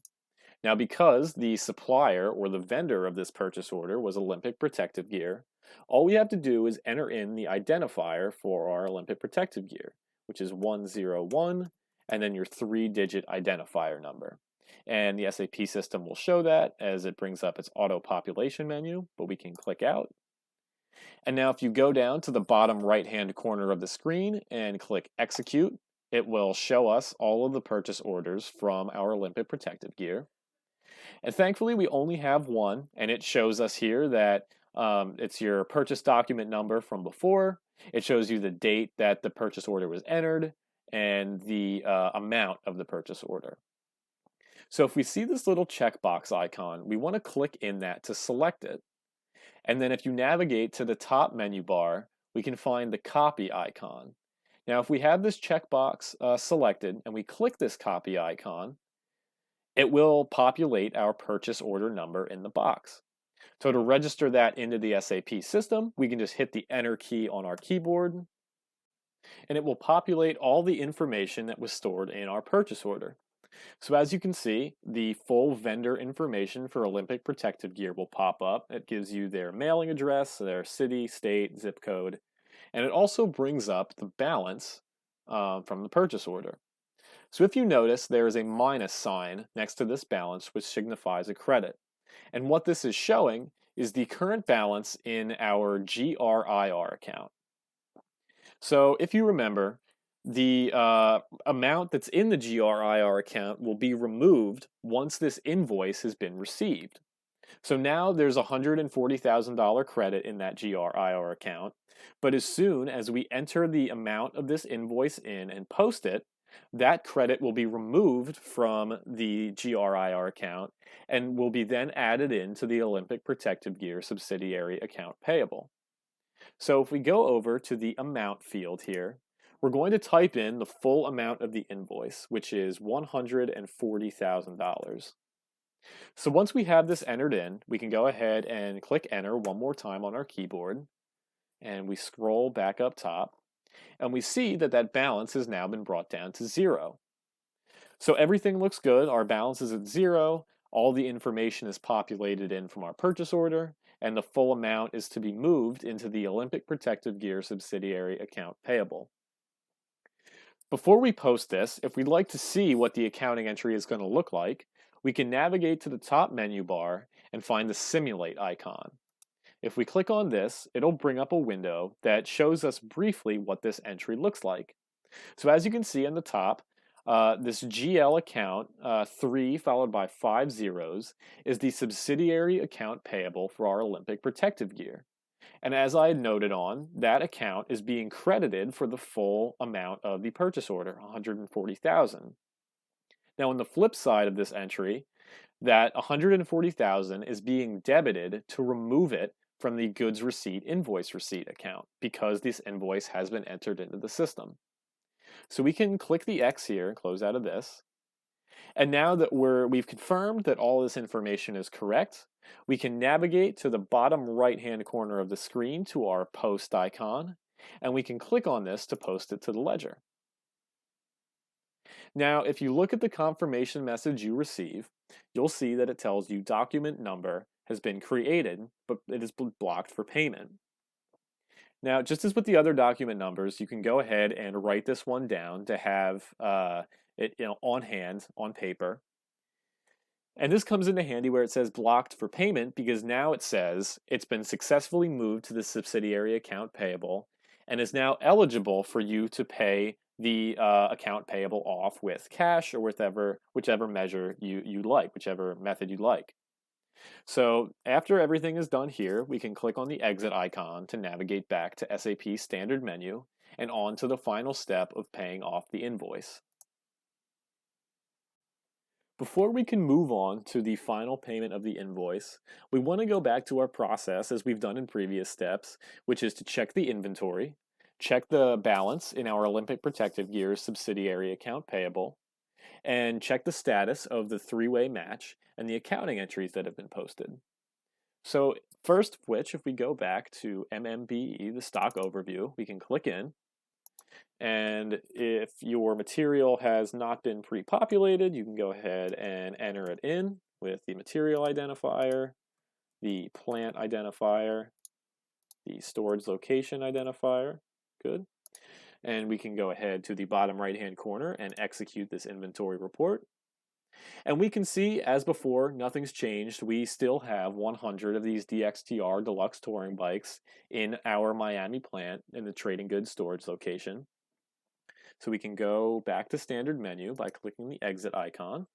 Now, because the supplier or the vendor of this purchase order was Olympic Protective Gear, all we have to do is enter in the identifier for our Olympic Protective Gear, which is 101, and then your 3-digit identifier number. And the SAP system will show that as it brings up its auto population menu, but we can click out. And now if you go down to the bottom right-hand corner of the screen and click Execute, it will show us all of the purchase orders from our Olympic Protective Gear. And thankfully, we only have one, and it shows us here that it's your purchase document number from before. It shows you the date that the purchase order was entered and the amount of the purchase order. So if we see this little checkbox icon, we want to click in that to select it. And then if you navigate to the top menu bar, we can find the copy icon. Now, if we have this checkbox selected and we click this copy icon, it will populate our purchase order number in the box. So to register that into the SAP system, we can just hit the Enter key on our keyboard, and it will populate all the information that was stored in our purchase order. So as you can see, the full vendor information for Olympic Protective Gear will pop up. It gives you their mailing address, their city, state, zip code, and it also brings up the balance from the purchase order. So if you notice, there is a minus sign next to this balance, which signifies a credit. And what this is showing is the current balance in our GRIR account. So if you remember, the amount that's in the GRIR account will be removed once this invoice has been received. So now there's a $140,000 credit in that GRIR account, but as soon as we enter the amount of this invoice in and post it, that credit will be removed from the GRIR account and will be then added into the Olympic Protective Gear subsidiary account payable. So if we go over to the amount field here, we're going to type in the full amount of the invoice, which is $140,000. So once we have this entered in, we can go ahead and click Enter one more time on our keyboard, and we scroll back up top, and we see that that balance has now been brought down to 0. So everything looks good. Our balance is at 0. All the information is populated in from our purchase order, and the full amount is to be moved into the Olympic Protective Gear subsidiary account payable. Before we post this, if we'd like to see what the accounting entry is going to look like, we can navigate to the top menu bar and find the Simulate icon. If we click on this, it'll bring up a window that shows us briefly what this entry looks like. So as you can see on the top, this GL account, 3 followed by 5 zeros, is the subsidiary account payable for our Olympic Protective Gear. And as I had noted on, that account is being credited for the full amount of the purchase order, $140,000. Now on the flip side of this entry, that $140,000 is being debited to remove it from the goods receipt invoice receipt account because this invoice has been entered into the system. So we can click the X here and close out of this. And now that we've confirmed that all this information is correct, we can navigate to the bottom right-hand corner of the screen to our Post icon, and we can click on this to post it to the ledger. Now, if you look at the confirmation message you receive, you'll see that it tells you document number has been created, but it is blocked for payment. Now, just as with the other document numbers, you can go ahead and write this one down to have it on hand, on paper. And this comes into handy where it says blocked for payment because now it says it's been successfully moved to the subsidiary account payable and is now eligible for you to pay the account payable off with cash or whichever measure you like, whichever method you like. So after everything is done here, we can click on the exit icon to navigate back to SAP Standard Menu and on to the final step of paying off the invoice. Before we can move on to the final payment of the invoice, we want to go back to our process as we've done in previous steps, which is to check the inventory, check the balance in our Olympic Protective Gear subsidiary account payable, and check the status of the three-way match and the accounting entries that have been posted. So first of which, if we go back to MMBE, the stock overview, we can click in. And if your material has not been pre-populated, you can go ahead and enter it in with the material identifier, the plant identifier, the storage location identifier. Good. And we can go ahead to the bottom right-hand corner and execute this inventory report. And we can see, as before, nothing's changed. We still have 100 of these DXTR Deluxe Touring Bikes in our Miami plant in the trading goods storage location. So we can go back to Standard Menu by clicking the exit icon.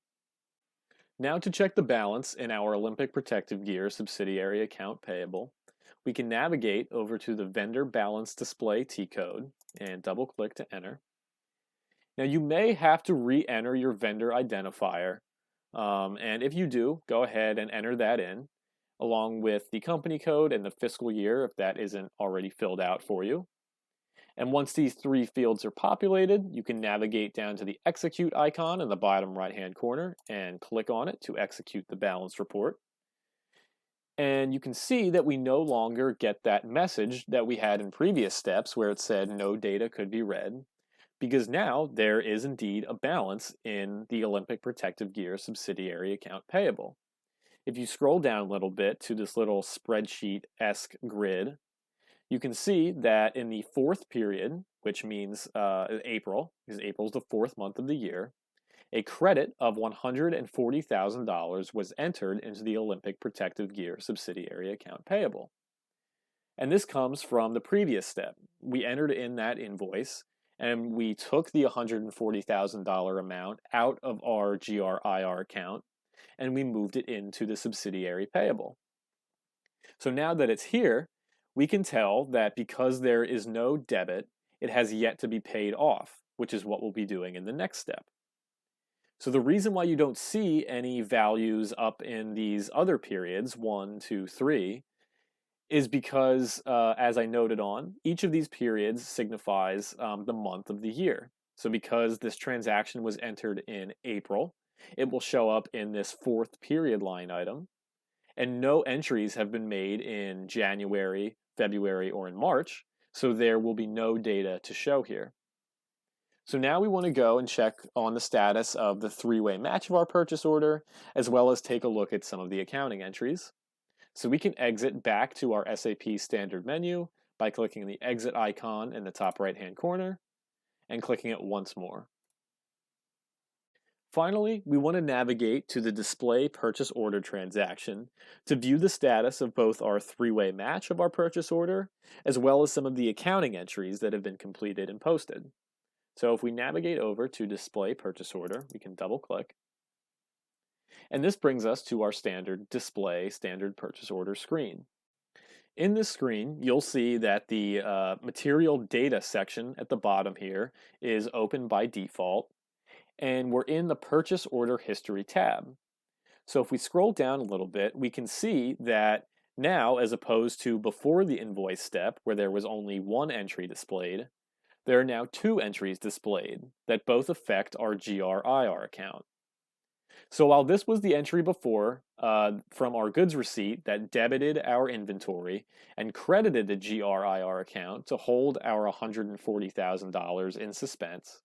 Now to check the balance in our Olympic Protective Gear subsidiary account payable, we can navigate over to the Vendor Balance Display T-code and double-click to enter. Now you may have to re-enter your vendor identifier, and if you do, go ahead and enter that in, along with the company code and the fiscal year if that isn't already filled out for you. And once these three fields are populated, you can navigate down to the execute icon in the bottom right-hand corner and click on it to execute the balance report. And you can see that we no longer get that message that we had in previous steps where it said no data could be read, because now there is indeed a balance in the Olympic Protective Gear subsidiary account payable. If you scroll down a little bit to this little spreadsheet-esque grid, you can see that in the fourth period, which means April, because April is the fourth month of the year, a credit of $140,000 was entered into the Olympic Protective Gear subsidiary account payable. And this comes from the previous step. We entered in that invoice and we took the $140,000 amount out of our GRIR account and we moved it into the subsidiary payable. So now that it's here, we can tell that because there is no debit, it has yet to be paid off, which is what we'll be doing in the next step. So the reason why you don't see any values up in these other periods, 1, 2, 3, is because, as I noted on, each of these periods signifies the month of the year. So because this transaction was entered in April, it will show up in this fourth period line item, and no entries have been made in January, February, or in March, so there will be no data to show here. So now we want to go and check on the status of the three-way match of our purchase order, as well as take a look at some of the accounting entries. So we can exit back to our SAP standard menu by clicking the exit icon in the top right-hand corner and clicking it once more. Finally, we want to navigate to the display purchase order transaction to view the status of both our three-way match of our purchase order, as well as some of the accounting entries that have been completed and posted. So if we navigate over to display purchase order, we can double click. And this brings us to our standard display standard purchase order screen. In this screen, you'll see that the material data section at the bottom here is open by default, and we're in the Purchase Order History tab. So if we scroll down a little bit, we can see that now, as opposed to before the invoice step, where there was only one entry displayed, there are now two entries displayed that both affect our GRIR account. So while this was the entry before from our goods receipt that debited our inventory and credited the GRIR account to hold our $140,000 in suspense,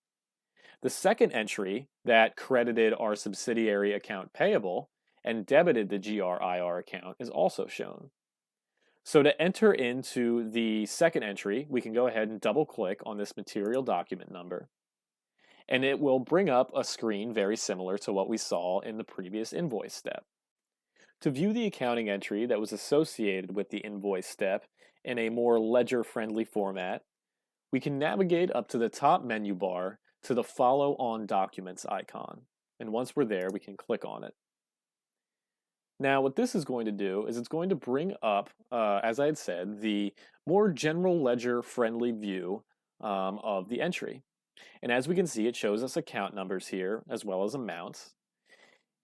the second entry that credited our subsidiary account payable and debited the GRIR account is also shown. So to enter into the second entry, we can go ahead and double click on this material document number, and it will bring up a screen very similar to what we saw in the previous invoice step. To view the accounting entry that was associated with the invoice step in a more ledger-friendly format, we can navigate up to the top menu bar to the Follow on Documents icon. And once we're there, we can click on it. Now, what this is going to do is it's going to bring up, as I had said, the more general ledger-friendly view of the entry. And as we can see, it shows us account numbers here as well as amounts.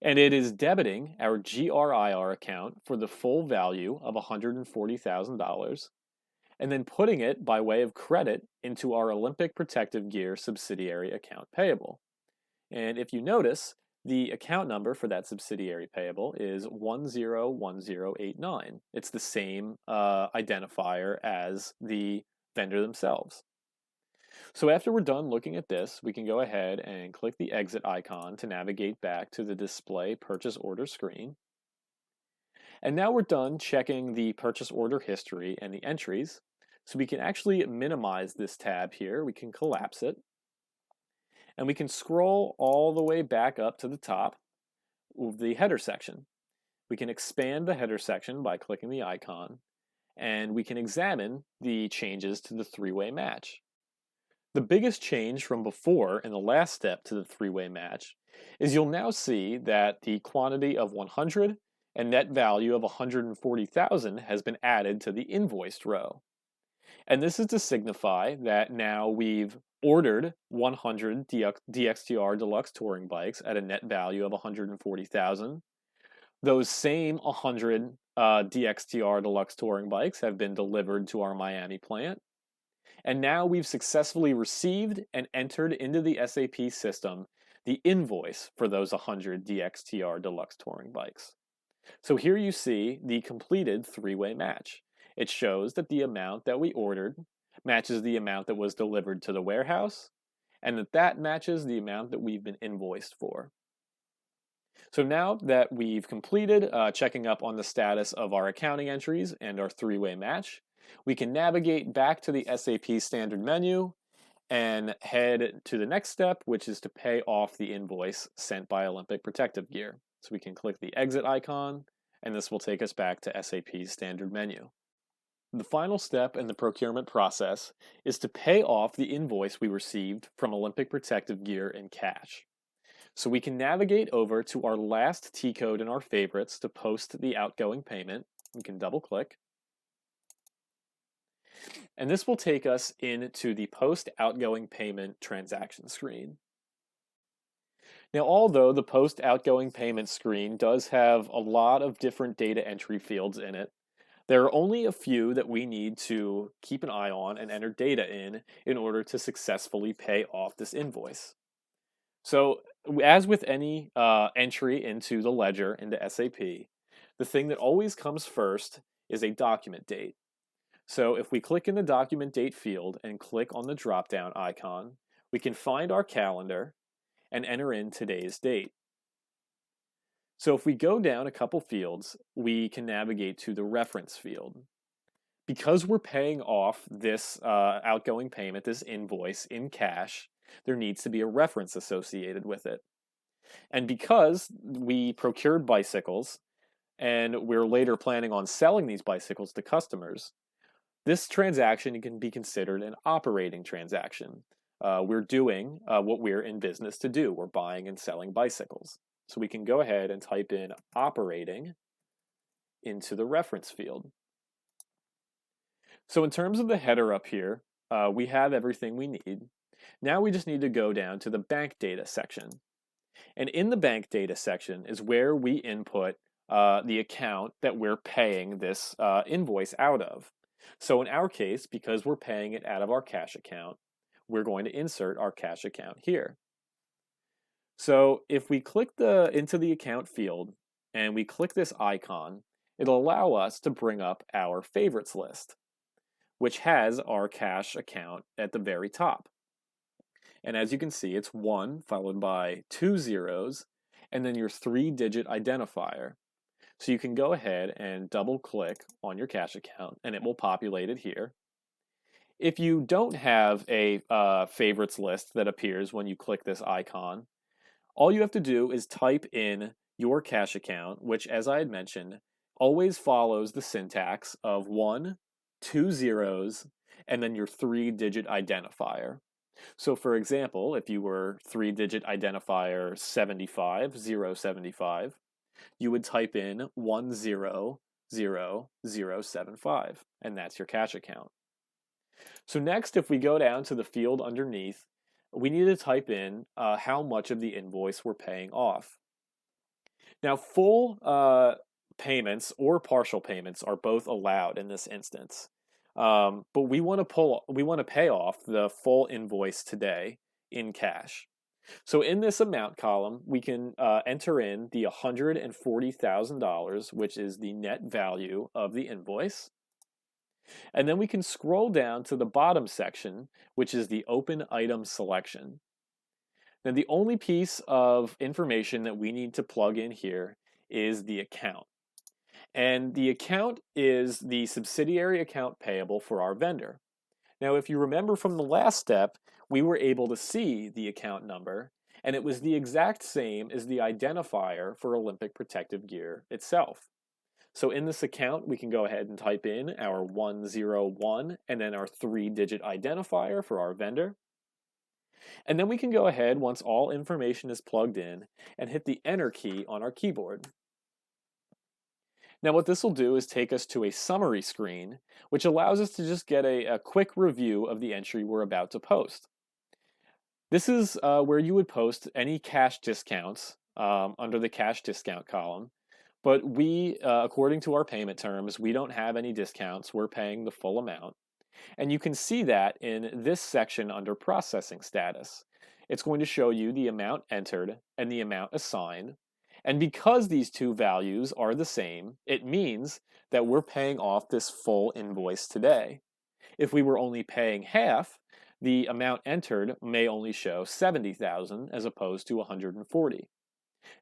And it is debiting our GRIR account for the full value of $140,000 and then putting it by way of credit into our Olympic Protective Gear subsidiary account payable. And if you notice, the account number for that subsidiary payable is 101089. It's the same identifier as the vendor themselves. So after we're done looking at this, we can go ahead and click the exit icon to navigate back to the display purchase order screen. And now we're done checking the purchase order history and the entries. So we can actually minimize this tab here. We can collapse it. And we can scroll all the way back up to the top of the header section. We can expand the header section by clicking the icon, and we can examine the changes to the three-way match. The biggest change from before in the last step to the three-way match is you'll now see that the quantity of 100 and net value of 140,000 has been added to the invoiced row. And this is to signify that now we've ordered 100 DXTR Deluxe Touring Bikes at a net value of 140,000. Those same 100 DXTR Deluxe Touring Bikes have been delivered to our Miami plant. And now we've successfully received and entered into the SAP system the invoice for those 100 DXTR Deluxe Touring Bikes. So here you see the completed three-way match. It shows that the amount that we ordered matches the amount that was delivered to the warehouse, and that matches the amount that we've been invoiced for. So now that we've completed checking up on the status of our accounting entries and our three-way match, we can navigate back to the SAP standard menu and head to the next step, which is to pay off the invoice sent by Olympic Protective Gear. So we can click the exit icon, and this will take us back to SAP's standard menu. The final step in the procurement process is to pay off the invoice we received from Olympic Protective Gear in cash. So we can navigate over to our last T-code in our favorites to post the outgoing payment. We can double click. And this will take us into the post outgoing payment transaction screen. Now, although the post outgoing payment screen does have a lot of different data entry fields in it, there are only a few that we need to keep an eye on and enter data in order to successfully pay off this invoice. So, as with any entry into the ledger into SAP, the thing that always comes first is a document date. So if we click in the document date field and click on the drop-down icon, we can find our calendar and enter in today's date. So if we go down a couple fields, we can navigate to the reference field. Because we're paying off this outgoing payment, this invoice in cash, there needs to be a reference associated with it. And because we procured bicycles and we're later planning on selling these bicycles to customers, this transaction can be considered an operating transaction. We're doing what we're in business to do. We're buying and selling bicycles. So we can go ahead and type in operating into the reference field. So in terms of the header up here, we have everything we need. Now we just need to go down to the bank data section. And in the bank data section is where we input the account that we're paying this invoice out of. So in our case, because we're paying it out of our cash account, we're going to insert our cash account here. So if we click into the account field and we click this icon, it'll allow us to bring up our favorites list, which has our cash account at the very top. And as you can see, it's 1 followed by 2 zeros and then your 3-digit identifier. So you can go ahead and double click on your cash account and it will populate it here. If you don't have a favorites list that appears when you click this icon, all you have to do is type in your cash account, which, as I had mentioned, always follows the syntax of 1, 2 zeros, and then your 3-digit identifier. So for example, if you were 3-digit identifier 75075, you would type in 100075, and that's your cash account. So next, if we go down to the field underneath, we need to type in how much of the invoice we're paying off. Now, full payments or partial payments are both allowed in this instance, but we want to pay off the full invoice today in cash. So in this amount column, we can enter in the $140,000, which is the net value of the invoice. And then we can scroll down to the bottom section, which is the open item selection. Now, the only piece of information that we need to plug in here is the account. And the account is the subsidiary account payable for our vendor. Now, if you remember from the last step, we were able to see the account number, and it was the exact same as the identifier for Olympic Protective Gear itself. So in this account, we can go ahead and type in our 101 and then our 3-digit identifier for our vendor. And then we can go ahead, once all information is plugged in, and hit the Enter key on our keyboard. Now what this will do is take us to a summary screen, which allows us to just get a quick review of the entry we're about to post. This is where you would post any cash discounts under the cash discount column. But we, according to our payment terms, we don't have any discounts. We're paying the full amount. And you can see that in this section under processing status. It's going to show you the amount entered and the amount assigned. And because these two values are the same, it means that we're paying off this full invoice today. If we were only paying half, the amount entered may only show $70,000 as opposed to $140,000.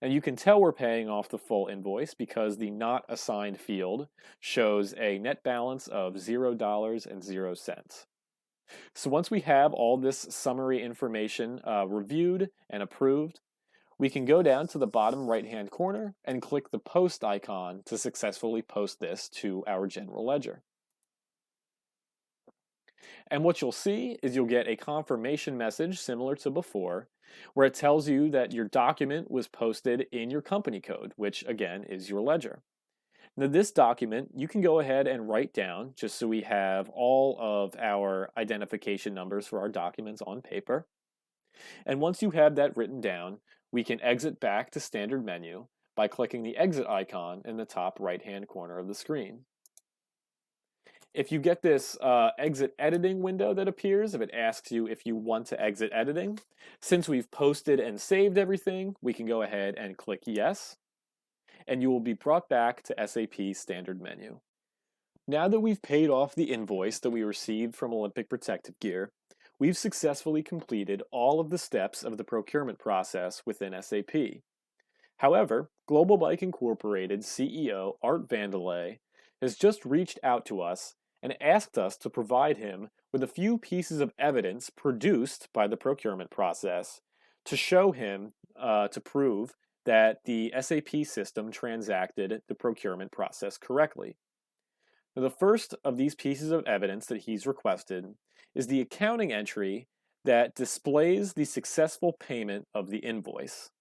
And you can tell we're paying off the full invoice because the not assigned field shows a net balance of $0.00. So once we have all this summary information reviewed and approved, we can go down to the bottom right-hand corner and click the post icon to successfully post this to our general ledger. And what you'll see is you'll get a confirmation message similar to before, where it tells you that your document was posted in your company code, which again is your ledger. Now this document you can go ahead and write down just so we have all of our identification numbers for our documents on paper. And once you have that written down, we can exit back to standard menu by clicking the exit icon in the top right-hand corner of the screen. If you get this exit editing window that appears, if it asks you if you want to exit editing, since we've posted and saved everything, we can go ahead and click yes, and you will be brought back to SAP standard menu. Now that we've paid off the invoice that we received from Olympic Protective Gear, we've successfully completed all of the steps of the procurement process within SAP. However, Global Bike Incorporated CEO Art Vandelay has just reached out to us and asked us to provide him with a few pieces of evidence produced by the procurement process to show him, to prove that the SAP system transacted the procurement process correctly. Now, the first of these pieces of evidence that he's requested is the accounting entry that displays the successful payment of the invoice.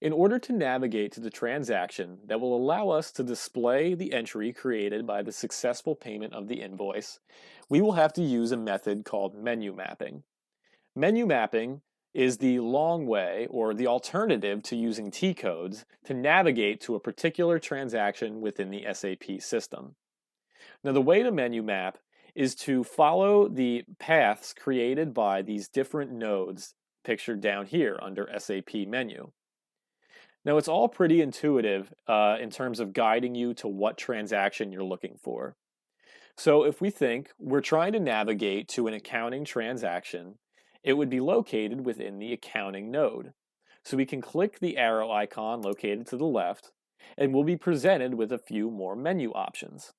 In order to navigate to the transaction that will allow us to display the entry created by the successful payment of the invoice, we will have to use a method called menu mapping. Menu mapping is the long way, or the alternative to using T-codes, to navigate to a particular transaction within the SAP system. Now, the way to menu map is to follow the paths created by these different nodes pictured down here under SAP menu. Now, it's all pretty intuitive in terms of guiding you to what transaction you're looking for. So if we think we're trying to navigate to an accounting transaction, it would be located within the accounting node. So we can click the arrow icon located to the left, and we'll be presented with a few more menu options.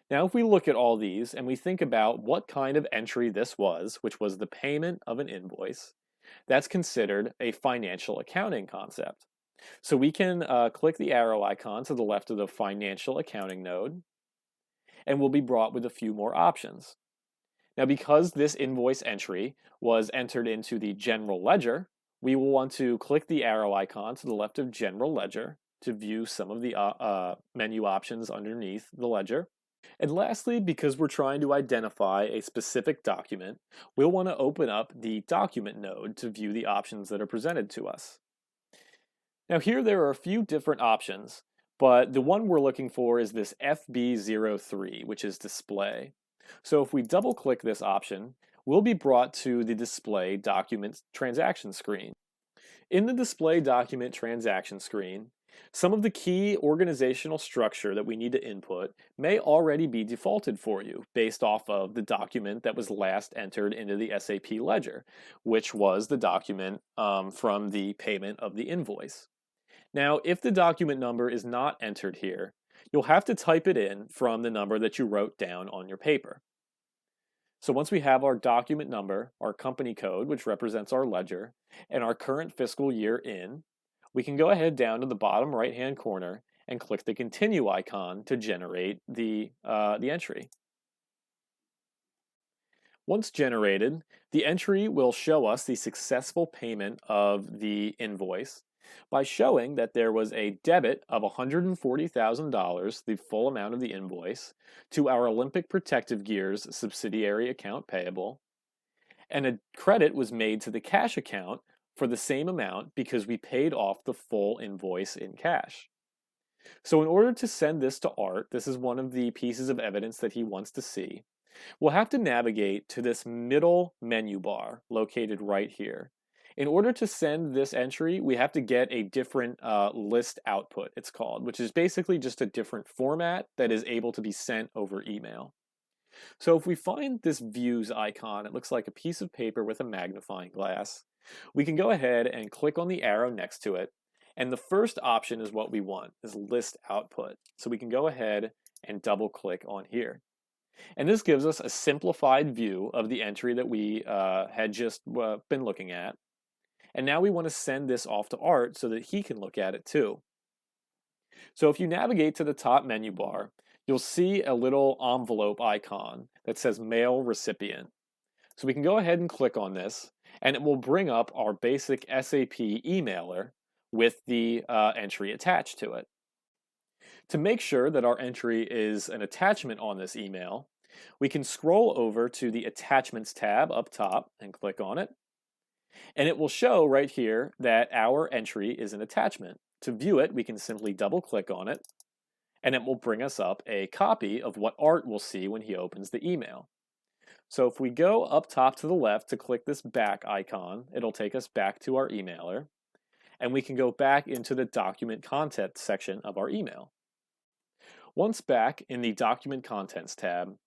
Now, if we look at all these and we think about what kind of entry this was, which was the payment of an invoice, that's considered a financial accounting concept. So we can click the arrow icon to the left of the financial accounting node, and we'll be brought with a few more options. Now, because this invoice entry was entered into the general ledger, we will want to click the arrow icon to the left of general ledger to view some of the menu options underneath the ledger. And lastly, because we're trying to identify a specific document, we'll want to open up the document node to view the options that are presented to us. Now here there are a few different options, but the one we're looking for is this FB03, which is display. So if we double click this option, we'll be brought to the display document transaction screen. In the display document transaction screen, some of the key organizational structure that we need to input may already be defaulted for you based off of the document that was last entered into the SAP ledger, which was the document from the payment of the invoice. Now, if the document number is not entered here, you'll have to type it in from the number that you wrote down on your paper. So once we have our document number, our company code, which represents our ledger, and our current fiscal year in, we can go ahead down to the bottom right-hand corner and click the continue icon to generate the entry. Once generated, the entry will show us the successful payment of the invoice by showing that there was a debit of $140,000, the full amount of the invoice, to our Olympic Protective Gear's subsidiary account payable, and a credit was made to the cash account for the same amount because we paid off the full invoice in cash. So in order to send this to Art, this is one of the pieces of evidence that he wants to see, we'll have to navigate to this middle menu bar located right here. In order to send this entry, we have to get a different list output, it's called, which is basically just a different format that is able to be sent over email. So if we find this views icon, it looks like a piece of paper with a magnifying glass. We can go ahead and click on the arrow next to it. And the first option is what we want, is list output. So we can go ahead and double click on here. And this gives us a simplified view of the entry that we had just been looking at. And now we want to send this off to Art so that he can look at it too. So if you navigate to the top menu bar, you'll see a little envelope icon that says Mail Recipient. So we can go ahead and click on this, and it will bring up our basic SAP emailer with the entry attached to it. To make sure that our entry is an attachment on this email, we can scroll over to the Attachments tab up top and click on it. And it will show right here that our entry is an attachment. To view it, we can simply double click on it, and it will bring us up a copy of what Art will see when he opens the email. So if we go up top to the left to click this back icon, it'll take us back to our emailer, and we can go back into the document content section of our email. Once back in the document contents tab,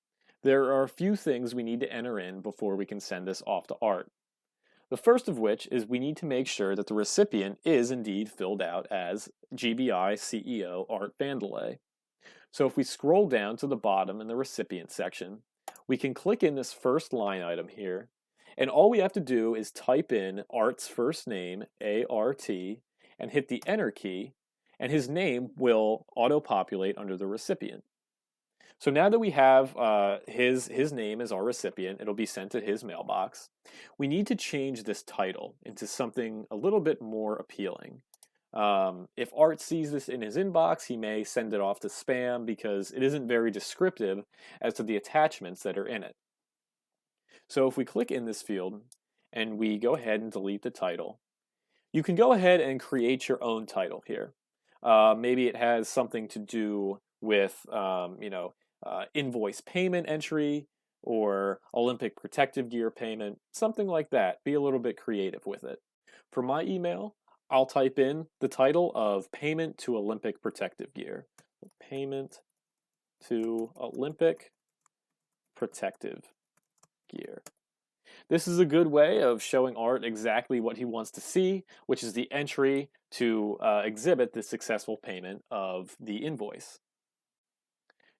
there are a few things we need to enter in before we can send this off to Art. The first of which is we need to make sure that the recipient is indeed filled out as GBI CEO Art Vandelay. So if we scroll down to the bottom in the recipient section, we can click in this first line item here, and all we have to do is type in Art's first name, A-R-T, and hit the Enter key, and his name will auto-populate under the recipient. So now that we have his name as our recipient, it'll be sent to his mailbox. We need to change this title into something a little bit more appealing. If Art sees this in his inbox, he may send it off to spam because it isn't very descriptive as to the attachments that are in it. So if we click in this field and we go ahead and delete the title, you can go ahead and create your own title here. Maybe it has something to do with, invoice payment entry or Olympic protective gear payment, something like that. Be a little bit creative with it. For my email, I'll type in the title of Payment to Olympic Protective Gear. Payment to Olympic Protective Gear. This is a good way of showing Art exactly what he wants to see, which is the entry to exhibit the successful payment of the invoice.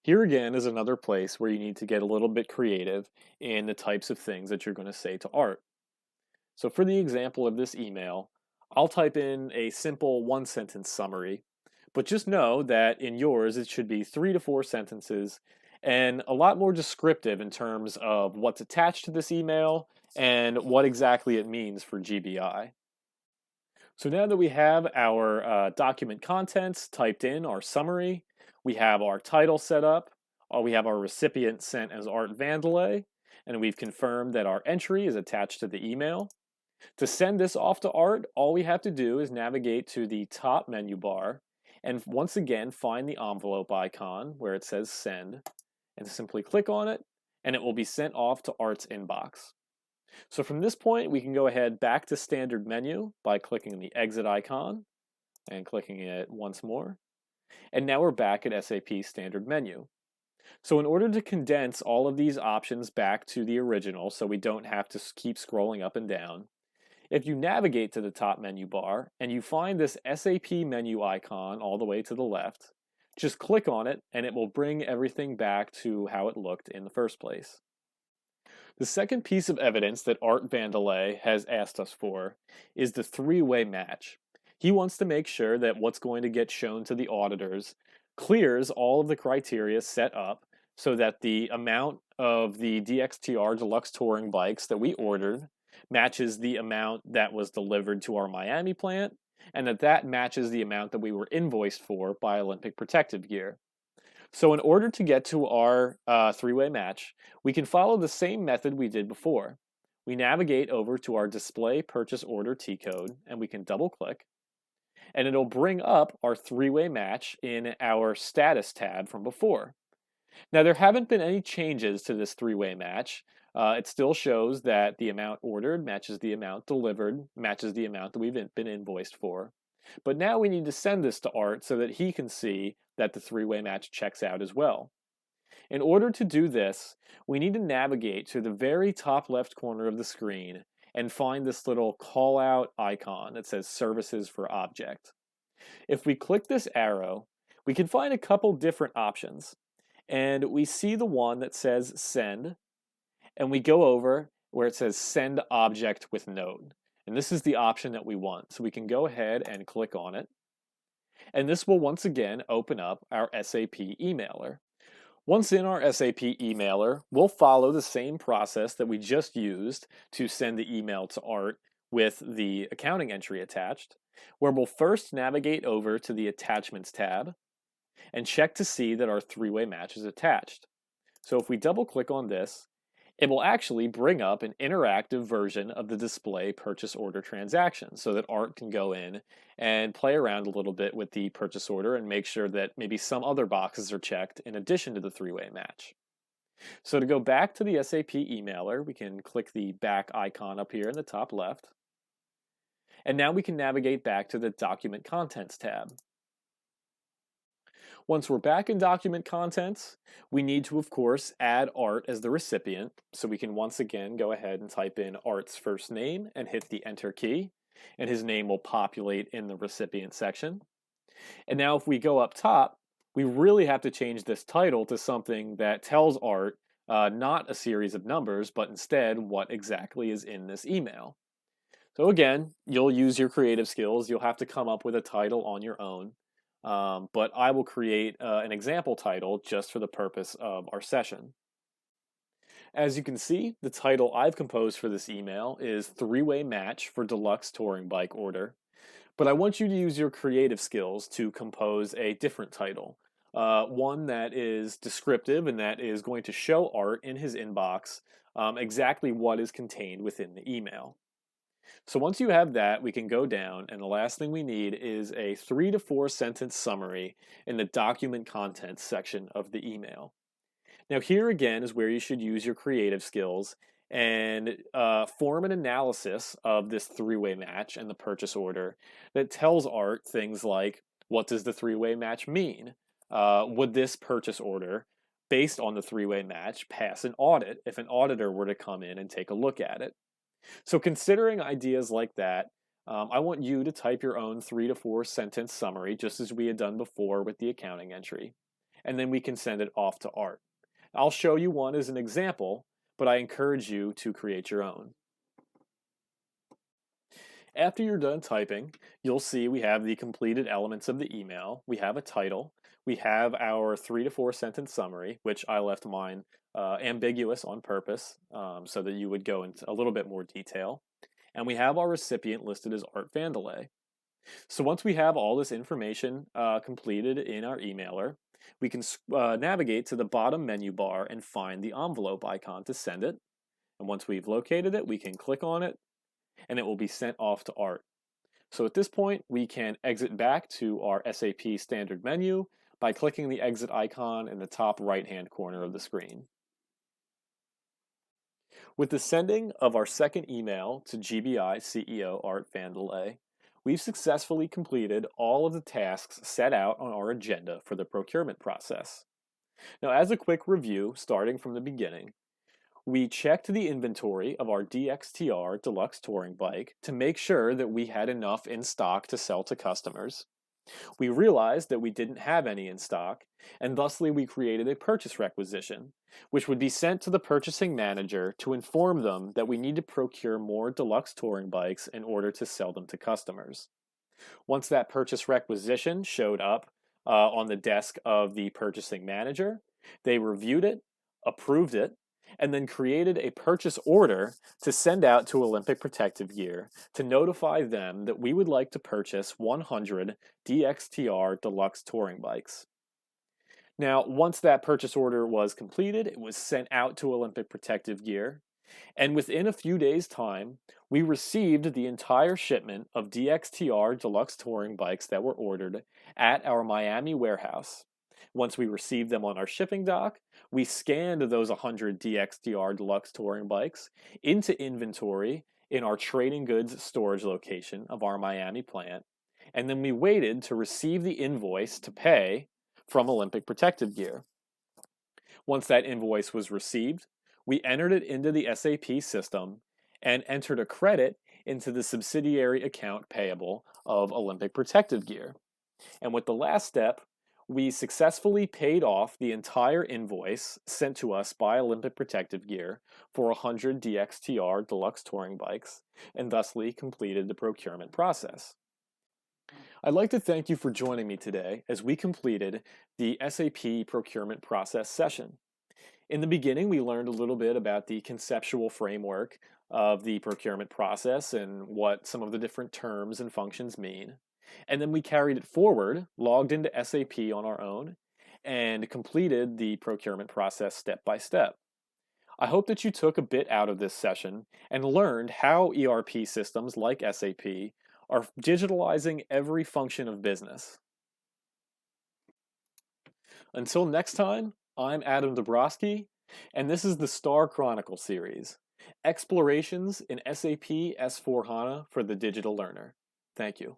Here again is another place where you need to get a little bit creative in the types of things that you're going to say to Art. So for the example of this email, I'll type in a simple one-sentence summary, but just know that in yours it should be 3 to 4 sentences and a lot more descriptive in terms of what's attached to this email and what exactly it means for GBI. So now that we have our document contents typed in, our summary, we have our title set up, we have our recipient sent as Art Vandelay, and we've confirmed that our entry is attached to the email. To send this off to Art, all we have to do is navigate to the top menu bar and once again find the envelope icon where it says send and simply click on it and it will be sent off to Art's inbox. So from this point, we can go ahead back to standard menu by clicking the exit icon and clicking it once more. And now we're back at SAP standard menu. So in order to condense all of these options back to the original so we don't have to keep scrolling up and down, if you navigate to the top menu bar and you find this SAP menu icon all the way to the left, just click on it and it will bring everything back to how it looked in the first place. The second piece of evidence that Art Vandelay has asked us for is the three-way match. He wants to make sure that what's going to get shown to the auditors clears all of the criteria set up so that the amount of the DXTR Deluxe Touring bikes that we ordered matches the amount that was delivered to our Miami plant, and that matches the amount that we were invoiced for by Olympic Protective Gear. So in order to get to our three-way match, we can follow the same method we did before. We navigate over to our Display Purchase Order T-code, and we can double-click, and it'll bring up our three-way match in our Status tab from before. Now, there haven't been any changes to this three-way match. It still shows that the amount ordered matches the amount delivered, matches the amount that we've been invoiced for. But now we need to send this to Art so that he can see that the three-way match checks out as well. In order to do this, we need to navigate to the very top left corner of the screen and find this little call-out icon that says Services for Object. If we click this arrow, we can find a couple different options. And we see the one that says Send, and we go over where it says Send Object with Note. And this is the option that we want. So we can go ahead and click on it. And this will once again open up our SAP emailer. Once in our SAP emailer, we'll follow the same process that we just used to send the email to Art with the accounting entry attached, where we'll first navigate over to the Attachments tab and check to see that our three-way match is attached. So if we double click on this, it will actually bring up an interactive version of the display purchase order transaction so that Art can go in and play around a little bit with the purchase order and make sure that maybe some other boxes are checked in addition to the three-way match. So to go back to the SAP emailer, we can click the back icon up here in the top left. And now we can navigate back to the Document Contents tab. Once we're back in Document Contents, we need to, of course, add Art as the recipient. So we can once again go ahead and type in Art's first name and hit the Enter key, and his name will populate in the recipient section. And now if we go up top, we really have to change this title to something that tells Art not a series of numbers, but instead what exactly is in this email. So again, you'll use your creative skills. You'll have to come up with a title on your own. But I will create an example title just for the purpose of our session. As you can see, the title I've composed for this email is Three-Way Match for Deluxe Touring Bike Order. But I want you to use your creative skills to compose a different title. One that is descriptive and that is going to show Art in his inbox exactly what is contained within the email. So once you have that, we can go down, and the last thing we need is a 3 to 4 sentence summary in the document contents section of the email. Now here again is where you should use your creative skills and form an analysis of this three-way match and the purchase order that tells Art things like, what does the three-way match mean? Would this purchase order based on the three-way match, pass an audit if an auditor were to come in and take a look at it. So considering ideas like that, I want you to type your own 3 to 4 sentence summary, just as we had done before with the accounting entry, and then we can send it off to Art. I'll show you one as an example, but I encourage you to create your own. After you're done typing, you'll see we have the completed elements of the email. We have a title. We have our 3 to 4 sentence summary, which I left mine ambiguous on purpose so that you would go into a little bit more detail. And we have our recipient listed as Art Vandelay. So once we have all this information completed in our emailer, we can navigate to the bottom menu bar and find the envelope icon to send it. And once we've located it, we can click on it, and it will be sent off to Art. So at this point, we can exit back to our SAP standard menu by clicking the exit icon in the top right-hand corner of the screen. With the sending of our second email to GBI CEO Art Vandelay, we've successfully completed all of the tasks set out on our agenda for the procurement process. Now, as a quick review, starting from the beginning, we checked the inventory of our DXTR Deluxe Touring Bike to make sure that we had enough in stock to sell to customers. We realized that we didn't have any in stock, and thusly we created a purchase requisition, which would be sent to the purchasing manager to inform them that we need to procure more deluxe touring bikes in order to sell them to customers. Once that purchase requisition showed up on the desk of the purchasing manager, they reviewed it, approved it, and then created a purchase order to send out to Olympic Protective Gear to notify them that we would like to purchase 100 DXTR Deluxe Touring Bikes. Now, once that purchase order was completed, it was sent out to Olympic Protective Gear, and within a few days' time, we received the entire shipment of DXTR Deluxe Touring Bikes that were ordered at our Miami warehouse. Once we received them on our shipping dock, we scanned those 100 DXTR Deluxe Touring Bikes into inventory in our trading goods storage location of our Miami plant, and then we waited to receive the invoice to pay from Olympic Protective Gear. Once that invoice was received, we entered it into the SAP system and entered a credit into the subsidiary account payable of Olympic Protective Gear. And with the last step, we successfully paid off the entire invoice sent to us by Olympic Protective Gear for 100 DXTR Deluxe Touring Bikes, and thusly completed the procurement process. I'd like to thank you for joining me today as we completed the SAP procurement process session. In the beginning, we learned a little bit about the conceptual framework of the procurement process and what some of the different terms and functions mean. And then we carried it forward, logged into SAP on our own, and completed the procurement process step by step. I hope that you took a bit out of this session and learned how ERP systems like SAP are digitalizing every function of business. Until next time, I'm Adam Dabrowski, and this is the STARChronicle Series, Explorations in SAP S/4HANA for the Digital Learner. Thank you.